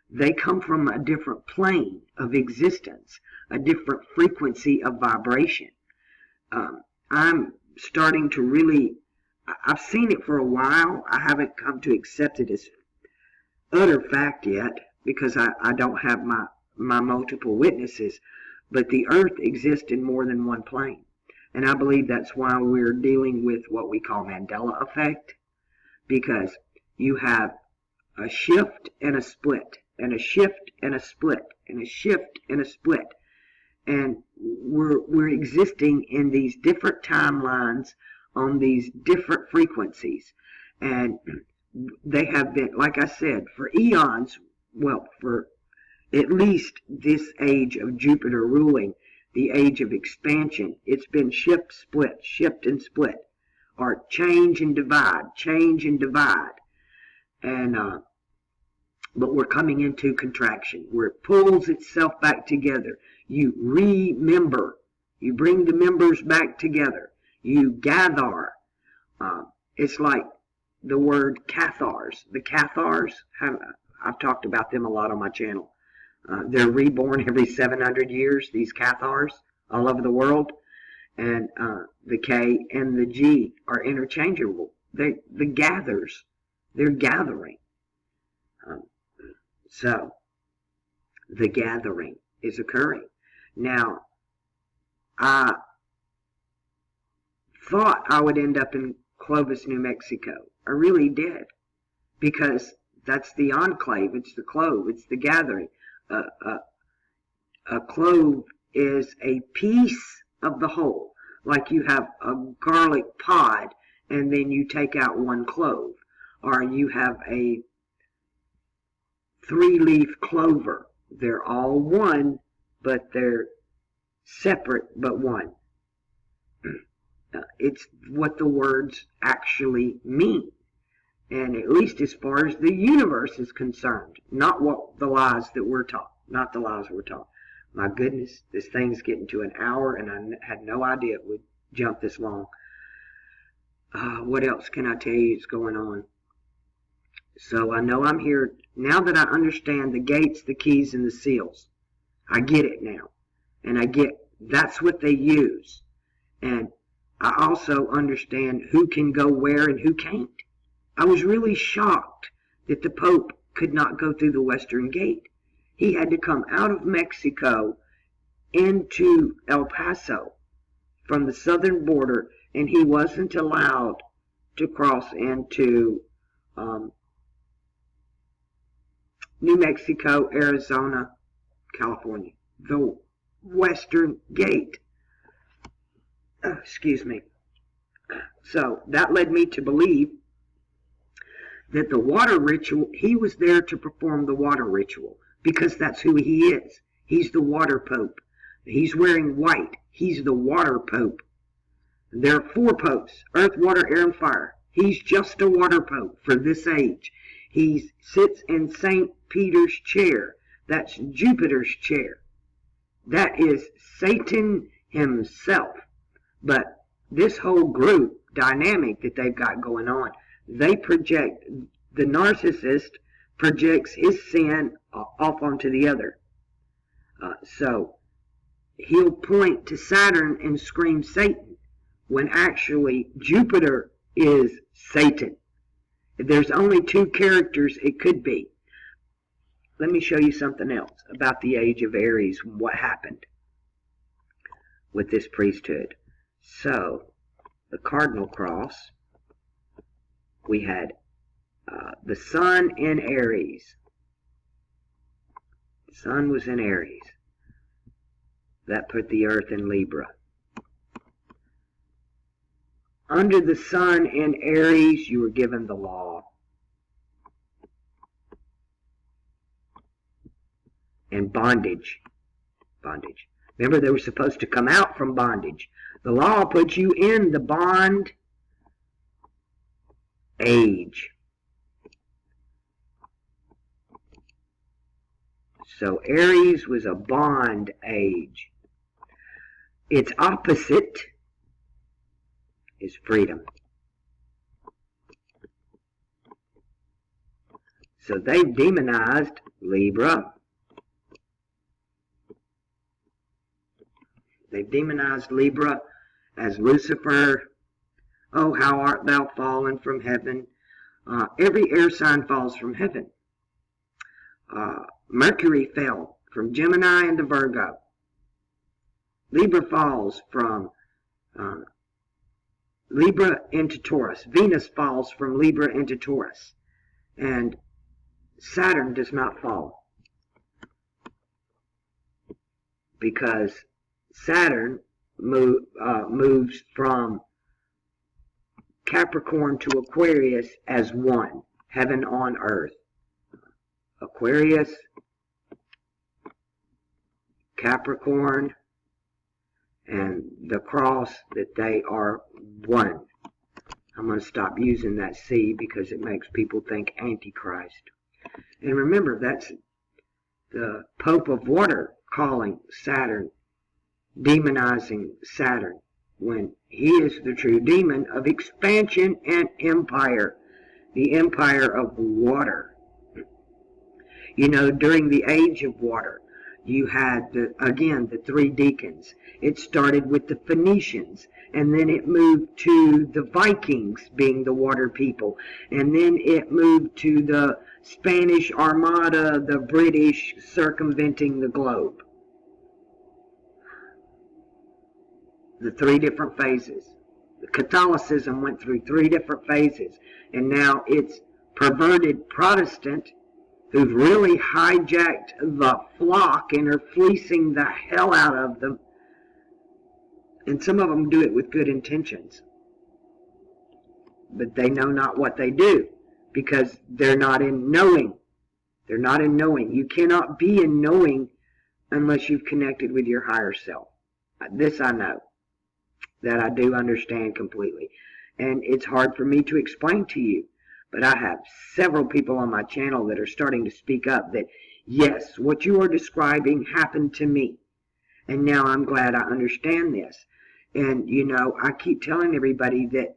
Speaker 1: They come from a different plane of existence, a different frequency of vibration. I'm starting to really, I've seen it for a while. I haven't come to accept it as utter fact yet, because I don't have my multiple witnesses. But the earth exists in more than one plane. And I believe that's why we're dealing with what we call Mandela effect, because you have a shift and a split, and a shift and a split, and a shift and a split. And we're existing in these different timelines on these different frequencies. And they have been, like I said, for eons, well, for at least this age of Jupiter ruling, the age of expansion, it's been shift, split, shift and split, or change and divide, change and divide. And but we're coming into contraction, where it pulls itself back together. You remember You bring the members back together. You gather. It's like the word Cathars. The Cathars, I've talked about them a lot on my channel. They're reborn every 700 years, these Cathars, all over the world. And the K and the G are interchangeable. The gathers, they're gathering. So, the gathering is occurring. Now, I thought I would end up in Clovis, New Mexico. I really did. Because that's the enclave, it's the clove, it's the gathering. A clove is a piece of the whole. Like you have a garlic pod and then you take out one clove. Or you have a 3-leaf clover. They're all one, but they're separate but one. It's what the words actually mean. And at least as far as the universe is concerned, not what the lies that we're taught, not the lies we're taught. My goodness, this thing's getting to an hour, and I had no idea it would jump this long. What else can I tell you is going on? So I know I'm here, now that I understand the gates, the keys, and the seals. I get it now. And I get, that's what they use. And I also understand who can go where and who can't. I was really shocked that the Pope could not go through the Western Gate. He had to come out of Mexico into El Paso from the southern border, and he wasn't allowed to cross into New Mexico, Arizona, California. The Western Gate. Excuse me. So that led me to believe that the water ritual, he was there to perform the water ritual because that's who he is. He's the water pope. He's wearing white. He's the water pope. There are 4 popes, earth, water, air, and fire. He's just a water pope for this age. He sits in St. Peter's chair. That's Jupiter's chair. That is Satan himself. But this whole group dynamic that they've got going on, they project, the narcissist projects his sin off onto the other. So he'll point to Saturn and scream Satan, when actually Jupiter is Satan. There's only 2 characters it could be. Let me show you something else about the age of Aries, what happened with this priesthood. So, the cardinal cross, we had the sun in Aries. The sun was in Aries. That put the earth in Libra. Under the sun in Aries, you were given the law. And bondage. Bondage. Remember, they were supposed to come out from bondage. The law puts you in the bond age. So Aries was a bond age. Its opposite is freedom. So they've demonized Libra. They've demonized Libra as Lucifer. Oh, how art thou fallen from heaven. Every air sign falls from heaven. Mercury fell from Gemini into Virgo. Libra falls from Libra into Taurus. Venus falls from Libra into Taurus. And Saturn does not fall. Because Saturn moves from Capricorn to Aquarius as one. Heaven on earth. Aquarius, Capricorn, and the cross, that they are one. I'm going to stop using that C because it makes people think Antichrist. And remember, that's the Pope of Water calling Saturn demonizing Saturn when he is the true demon of expansion and empire, the empire of water. You know, during the age of water, you had, the three deacons. It started with the Phoenicians, and then it moved to the Vikings being the water people, and then it moved to the Spanish Armada, the British circumventing the globe. The three different phases. Catholicism went through three different phases, and now it's perverted Protestant who've really hijacked the flock and are fleecing the hell out of them. And some of them do it with good intentions. But they know not what they do because they're not in knowing. They're not in knowing. You cannot be in knowing unless you've connected with your higher self. This I know. That I do understand completely. And it's hard for me to explain to you. But I have several people on my channel that are starting to speak up that, yes, what you are describing happened to me. And now I'm glad I understand this. And, you know, I keep telling everybody that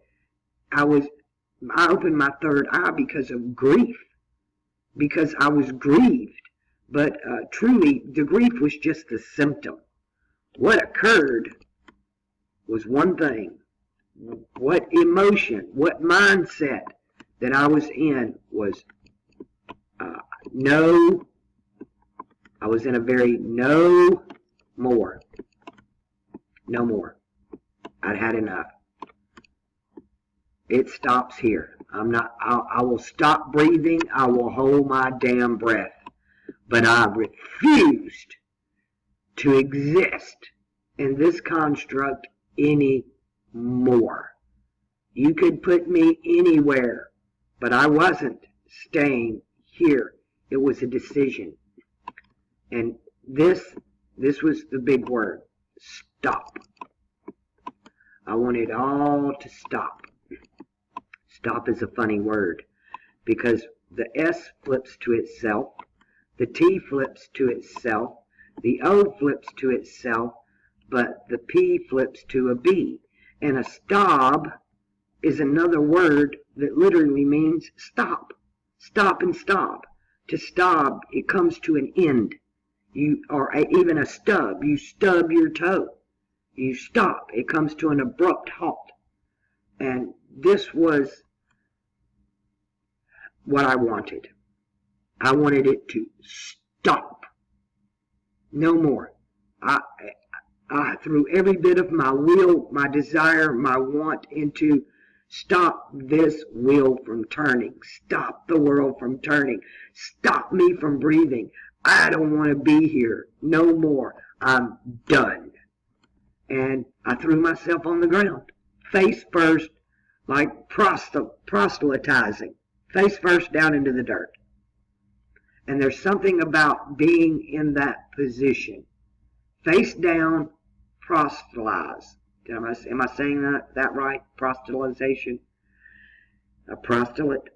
Speaker 1: I opened my third eye because of grief. Because I was grieved. But truly, the grief was just the symptom. What occurred was one thing. What emotion, what mindset that I was in was no. I was in a very no more. No more. I'd had enough. It stops here. I will stop breathing. I will hold my damn breath. But I refused to exist in this construct anymore. You could put me anywhere, but I wasn't staying here. It was a decision. And this was the big word. Stop. I want it all to stop. Stop is a funny word because the S flips to itself, the T flips to itself, the O flips to itself, but the P flips to a B. And a stop is another word that literally means stop. Stop and stop. To stop, it comes to an end. Even a stub. You stub your toe. You stop. It comes to an abrupt halt. And this was what I wanted. I wanted it to stop. No more. I threw every bit of my will, my desire, my want into stop this wheel from turning. Stop the world from turning. Stop me from breathing. I don't want to be here no more. I'm done. And I threw myself on the ground, face first, like proselytizing, face first down into the dirt. And there's something about being in that position. Face down, proselytize. Am I saying that right? Proselytization? A prostolate.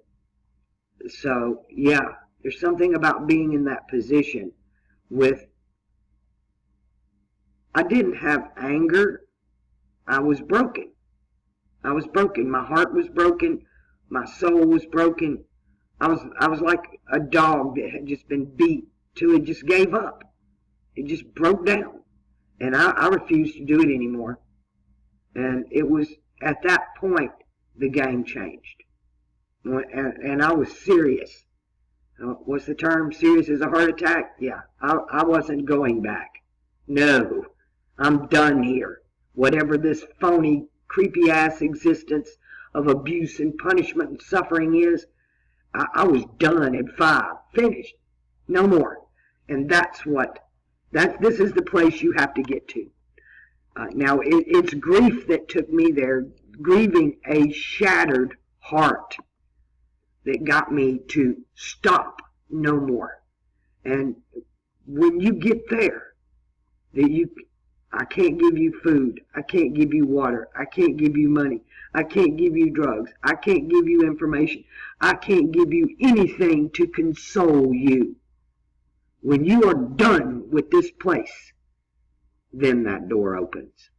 Speaker 1: So, yeah, there's something about being in that position with, I didn't have anger. I was broken. I was broken. My heart was broken. My soul was broken. I was like a dog that had just been beat till it just gave up. It just broke down. And I refused to do it anymore. And it was at that point the game changed. And I was serious. What's the term? Serious as a heart attack? Yeah, I wasn't going back. No, I'm done here. Whatever this phony, creepy-ass existence of abuse and punishment and suffering is, I was done at 5. Finished. No more. And this is the place you have to get to. Now, it's grief that took me there, grieving a shattered heart that got me to stop no more. And when you get there, I can't give you food, I can't give you water, I can't give you money, I can't give you drugs, I can't give you information, I can't give you anything to console you. When you are done with this place, then that door opens.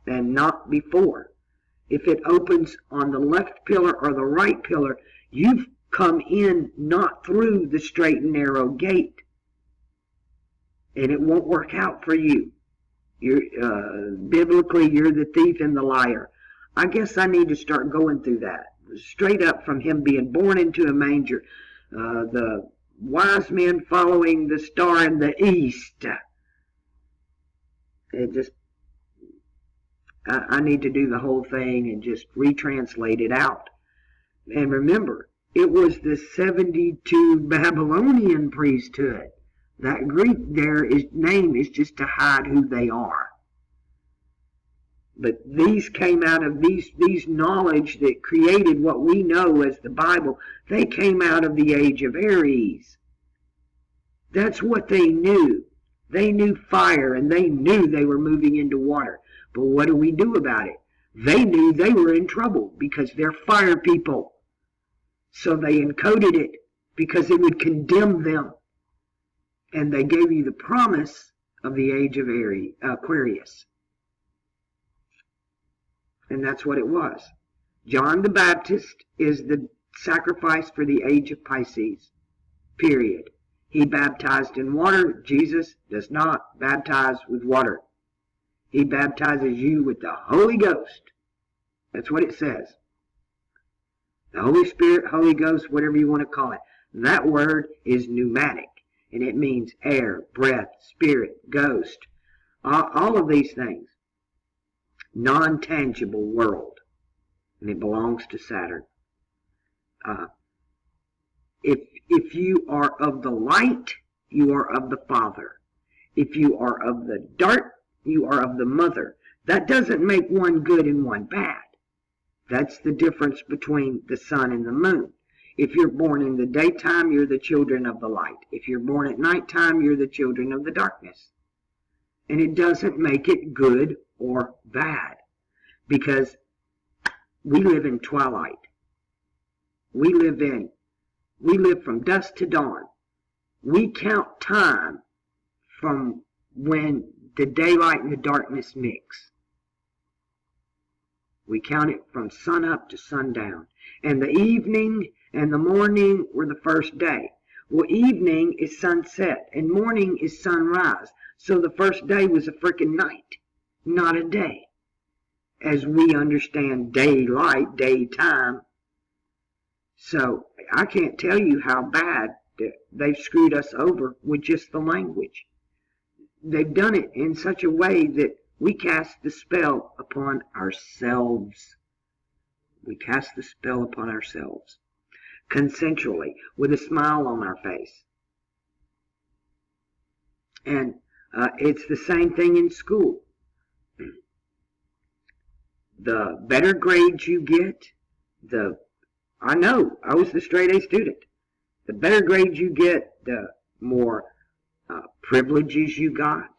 Speaker 1: And not before. If it opens on the left pillar or the right pillar, you've come in not through the straight and narrow gate. And it won't work out for you. Biblically, you're the thief and the liar. I guess I need to start going through that. Straight up from him being born into a manger. The wise men following the star in the east. I need to do the whole thing and just retranslate it out. And remember, it was the 72 Babylonian priesthood. That Greek name is just to hide who they are. But these came out of these knowledge that created what we know as the Bible. They came out of the age of Aries. That's what they knew. They knew fire, and they knew they were moving into water. But what do we do about it? They knew they were in trouble because they're fire people. So they encoded it because it would condemn them. And they gave you the promise of the age of Aquarius. And that's what it was. John the Baptist is the sacrifice for the age of Pisces. Period. He baptized in water. Jesus does not baptize with water. He baptizes you with the Holy Ghost. That's what it says. The Holy Spirit, Holy Ghost, whatever you want to call it. That word is pneumatic. And it means air, breath, spirit, ghost. All of these things. Non-tangible world. And it belongs to Saturn. If you are of the light, you are of the Father. If you are of the dark, you are of the Mother. That doesn't make one good and one bad. That's the difference between the sun and the moon. If you're born in the daytime, you're the children of the light. If you're born at nighttime, you're the children of the darkness. And it doesn't make it good or bad. Because we live in twilight. We live from dusk to dawn. We count time from when the daylight and the darkness mix. We count it from sun up to sundown. And the evening and the morning were the first day. Well, evening is sunset and morning is sunrise. So the first day was a freaking night, not a day. As we understand daylight, daytime. So I can't tell you how bad they've screwed us over with just the language. They've done it in such a way that we cast the spell upon ourselves. We cast the spell upon ourselves. Consensually, with a smile on our face. And it's the same thing in school. The better grades you get, I know, I was the straight A student. The better grades you get, the more privileges you got,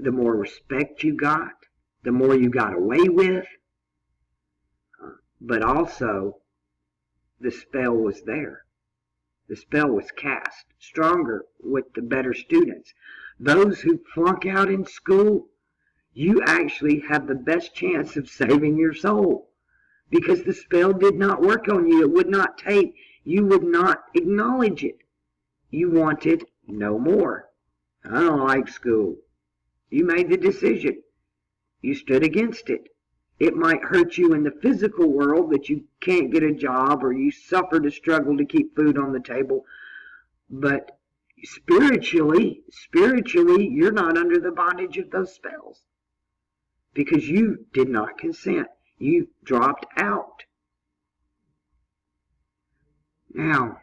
Speaker 1: the more respect you got, the more you got away with. But also, the spell was there. The spell was cast stronger with the better students. Those who flunk out in school, you actually have the best chance of saving your soul. Because the spell did not work on you. It would not take. You would not acknowledge it. You wanted no more. I don't like school. You made the decision. You stood against it. It might hurt you in the physical world that you can't get a job or you suffer to struggle to keep food on the table. But spiritually, you're not under the bondage of those spells. Because you did not consent. You dropped out. Now,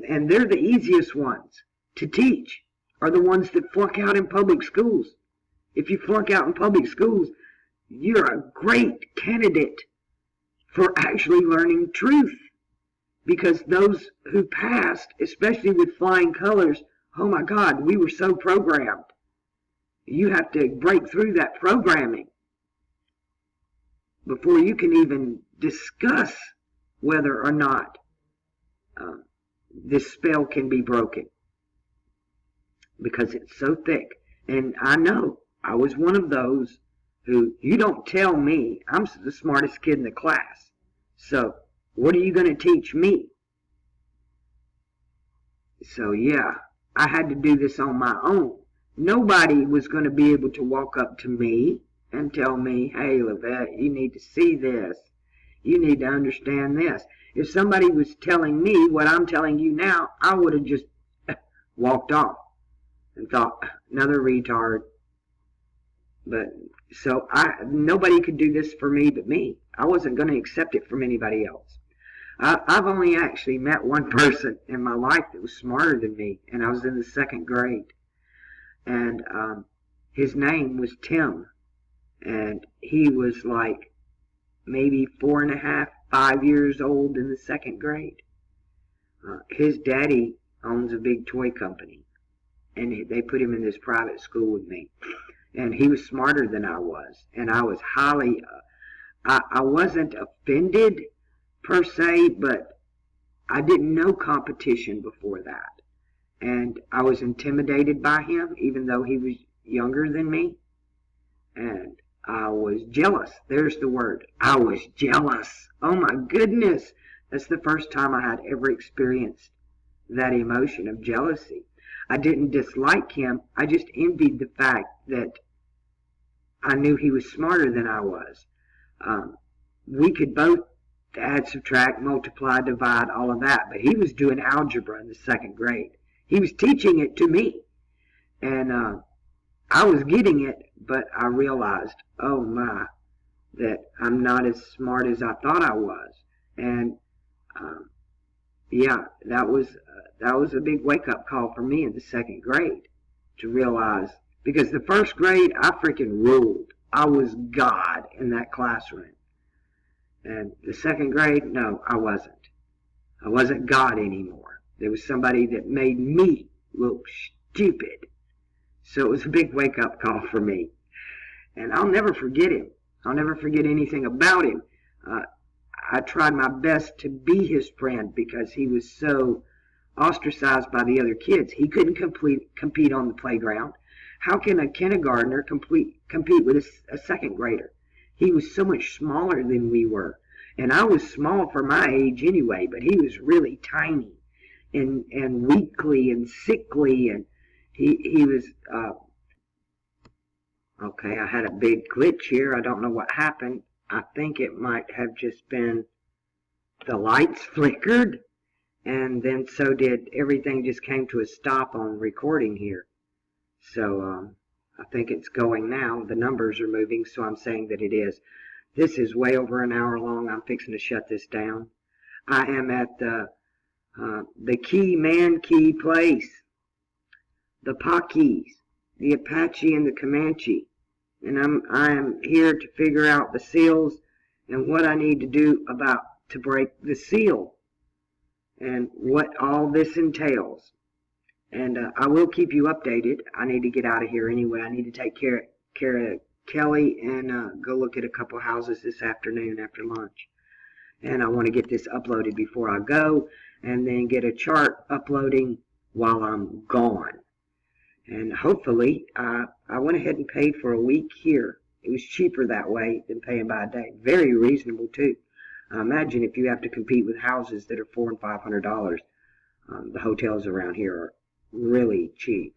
Speaker 1: and they're the easiest ones to teach, are the ones that flunk out in public schools. If you flunk out in public schools, you're a great candidate for actually learning truth. Because those who passed, especially with flying colors, oh my God, we were so programmed. You have to break through that programming before you can even discuss whether or not this spell can be broken. because it's so thick. And I know I was one of those who, you don't tell me I'm the smartest kid in the class. So what are you going to teach me? So yeah, I had to do this on my own. Nobody was going to be able to walk up to me and tell me, hey, Levette, you need to see this. You need to understand this. If somebody was telling me what I'm telling you now, I would have just walked off and thought, another retard. But so nobody could do this for me but me. I wasn't going to accept it from anybody else. I've only actually met one person in my life that was smarter than me, and I was in the 2nd grade. And his name was Tim, and he was like maybe 4.5, 5 years old in the 2nd grade. His daddy owns a big toy company, and they put him in this private school with me. And he was smarter than I was, and I was highly, I wasn't offended per se, but I didn't know competition before that. And I was intimidated by him, even though he was younger than me. And I was jealous. There's the word. I was jealous. Oh my goodness. That's the first time I had ever experienced that emotion of jealousy. I didn't dislike him. I just envied the fact that I knew he was smarter than I was. We could both add, subtract, multiply, divide, all of that. But he was doing algebra in the 2nd grade. He was teaching it to me. And I was getting it, but I realized, oh my, that I'm not as smart as I thought I was. And yeah, that was a big wake-up call for me in the 2nd grade to realize, because the 1st grade, I freaking ruled. I was God in that classroom. And the 2nd grade, no, I wasn't. I wasn't God anymore. There was somebody that made me look stupid. So it was a big wake-up call for me. And I'll never forget him. I'll never forget anything about him. I tried my best to be his friend because he was so ostracized by the other kids. He couldn't compete on the playground. How can a kindergartner compete with a 2nd grader? He was so much smaller than we were. And I was small for my age anyway, but he was really tiny and weakly and sickly. And he was, okay, I had a big glitch here. I don't know what happened. I think it might have just been the lights flickered, and then so did everything, just came to a stop on recording here. So I think it's going now. The numbers are moving, so I'm saying that it is. This is way over an hour long. I'm fixing to shut this down. I am at the Man Key place, the Paquis, the Apache, and the Comanche. And I am here to figure out the seals and what I need to do to break the seal and what all this entails. And I will keep you updated. I need to get out of here anyway. I need to take care of Kelly and go look at a couple houses this afternoon after lunch. And I want to get this uploaded before I go, and then get a chart uploading while I'm gone. And hopefully, I went ahead and paid for a week here. It was cheaper that way than paying by a day. Very reasonable too. Imagine if you have to compete with houses that are $400 and $500. The hotels around here are really cheap.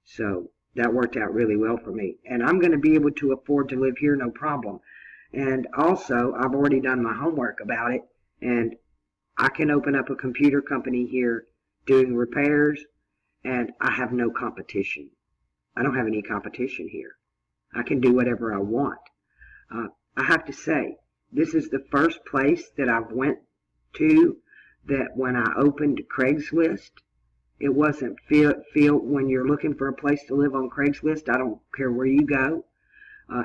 Speaker 1: So that worked out really well for me. And I'm going to be able to afford to live here no problem. And also, I've already done my homework about it. And I can open up a computer company here doing repairs. And I have no competition. I don't have any competition here. I can do whatever I want. I have to say, this is the first place that I've went to that when I opened Craigslist, it wasn't feel when you're looking for a place to live on Craigslist, I don't care where you go.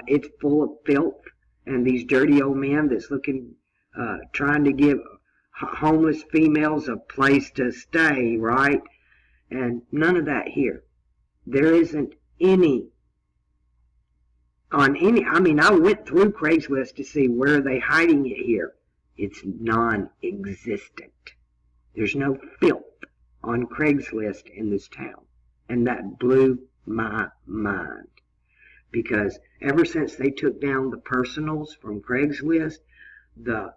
Speaker 1: It's full of filth and these dirty old men that's looking, trying to give homeless females a place to stay, right? And none of that here. There isn't any on any. I mean, I went through Craigslist to see where are they hiding it here. It's non-existent. There's no filth on Craigslist in this town. And that blew my mind. Because ever since they took down the personals from Craigslist, the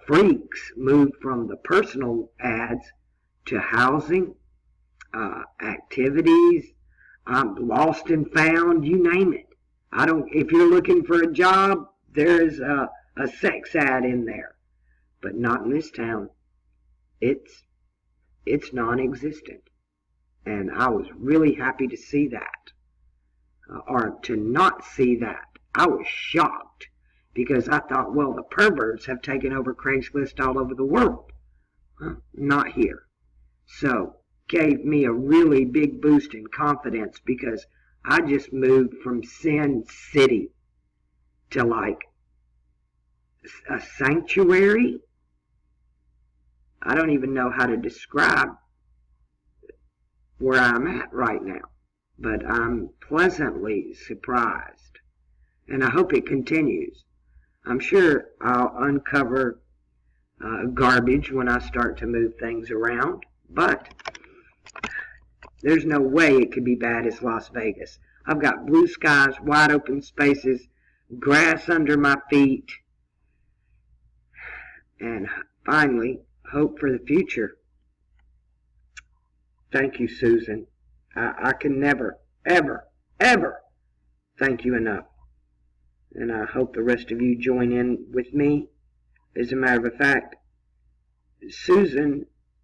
Speaker 1: freaks moved from the personal ads to housing, activities, lost and found, you name it. If you're looking for a job, there's a sex ad in there. But not in this town. It's non-existent. And I was really happy to see that. Or to not see that. I was shocked. Because I thought, well, the perverts have taken over Craigslist all over the world. Not here. So, gave me a really big boost in confidence because I just moved from Sin City to like a sanctuary. I don't even know how to describe where I'm at right now, but I'm pleasantly surprised, and I hope it continues. I'm sure I'll uncover garbage when I start to move things around, but there's no way it could be bad as Las Vegas. I've got blue skies, wide open spaces, grass under my feet, and finally, hope for the future. Thank you, Susan. I can never, ever, ever thank you enough. And I hope the rest of you join in with me. As a matter of fact,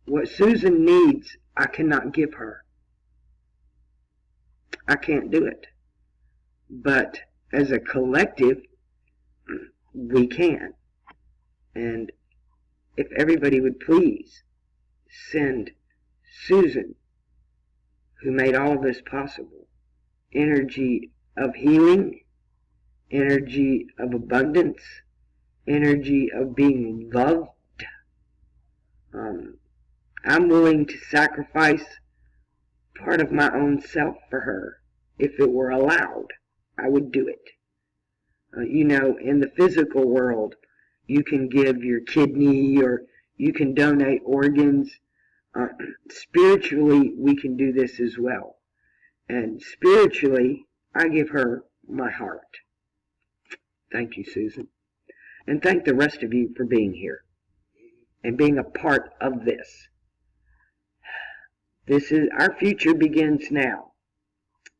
Speaker 1: what Susan needs, I cannot give her. I can't do it. But as a collective, we can. And if everybody would please send Susan, who made all of this possible, energy of healing, energy of abundance, energy of being loved. I'm willing to sacrifice part of my own self for her. If it were allowed, I would do it. In the physical world, you can give your kidney or you can donate organs. Spiritually, we can do this as well. And spiritually, I give her my heart. Thank you, Susan. And thank the rest of you for being here and being a part of this. Our future begins now.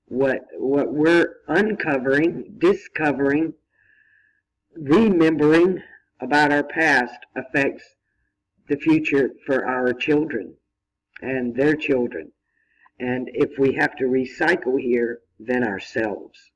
Speaker 1: What we're uncovering, discovering, remembering about our past affects the future for our children and their children. And if we have to recycle here, then ourselves.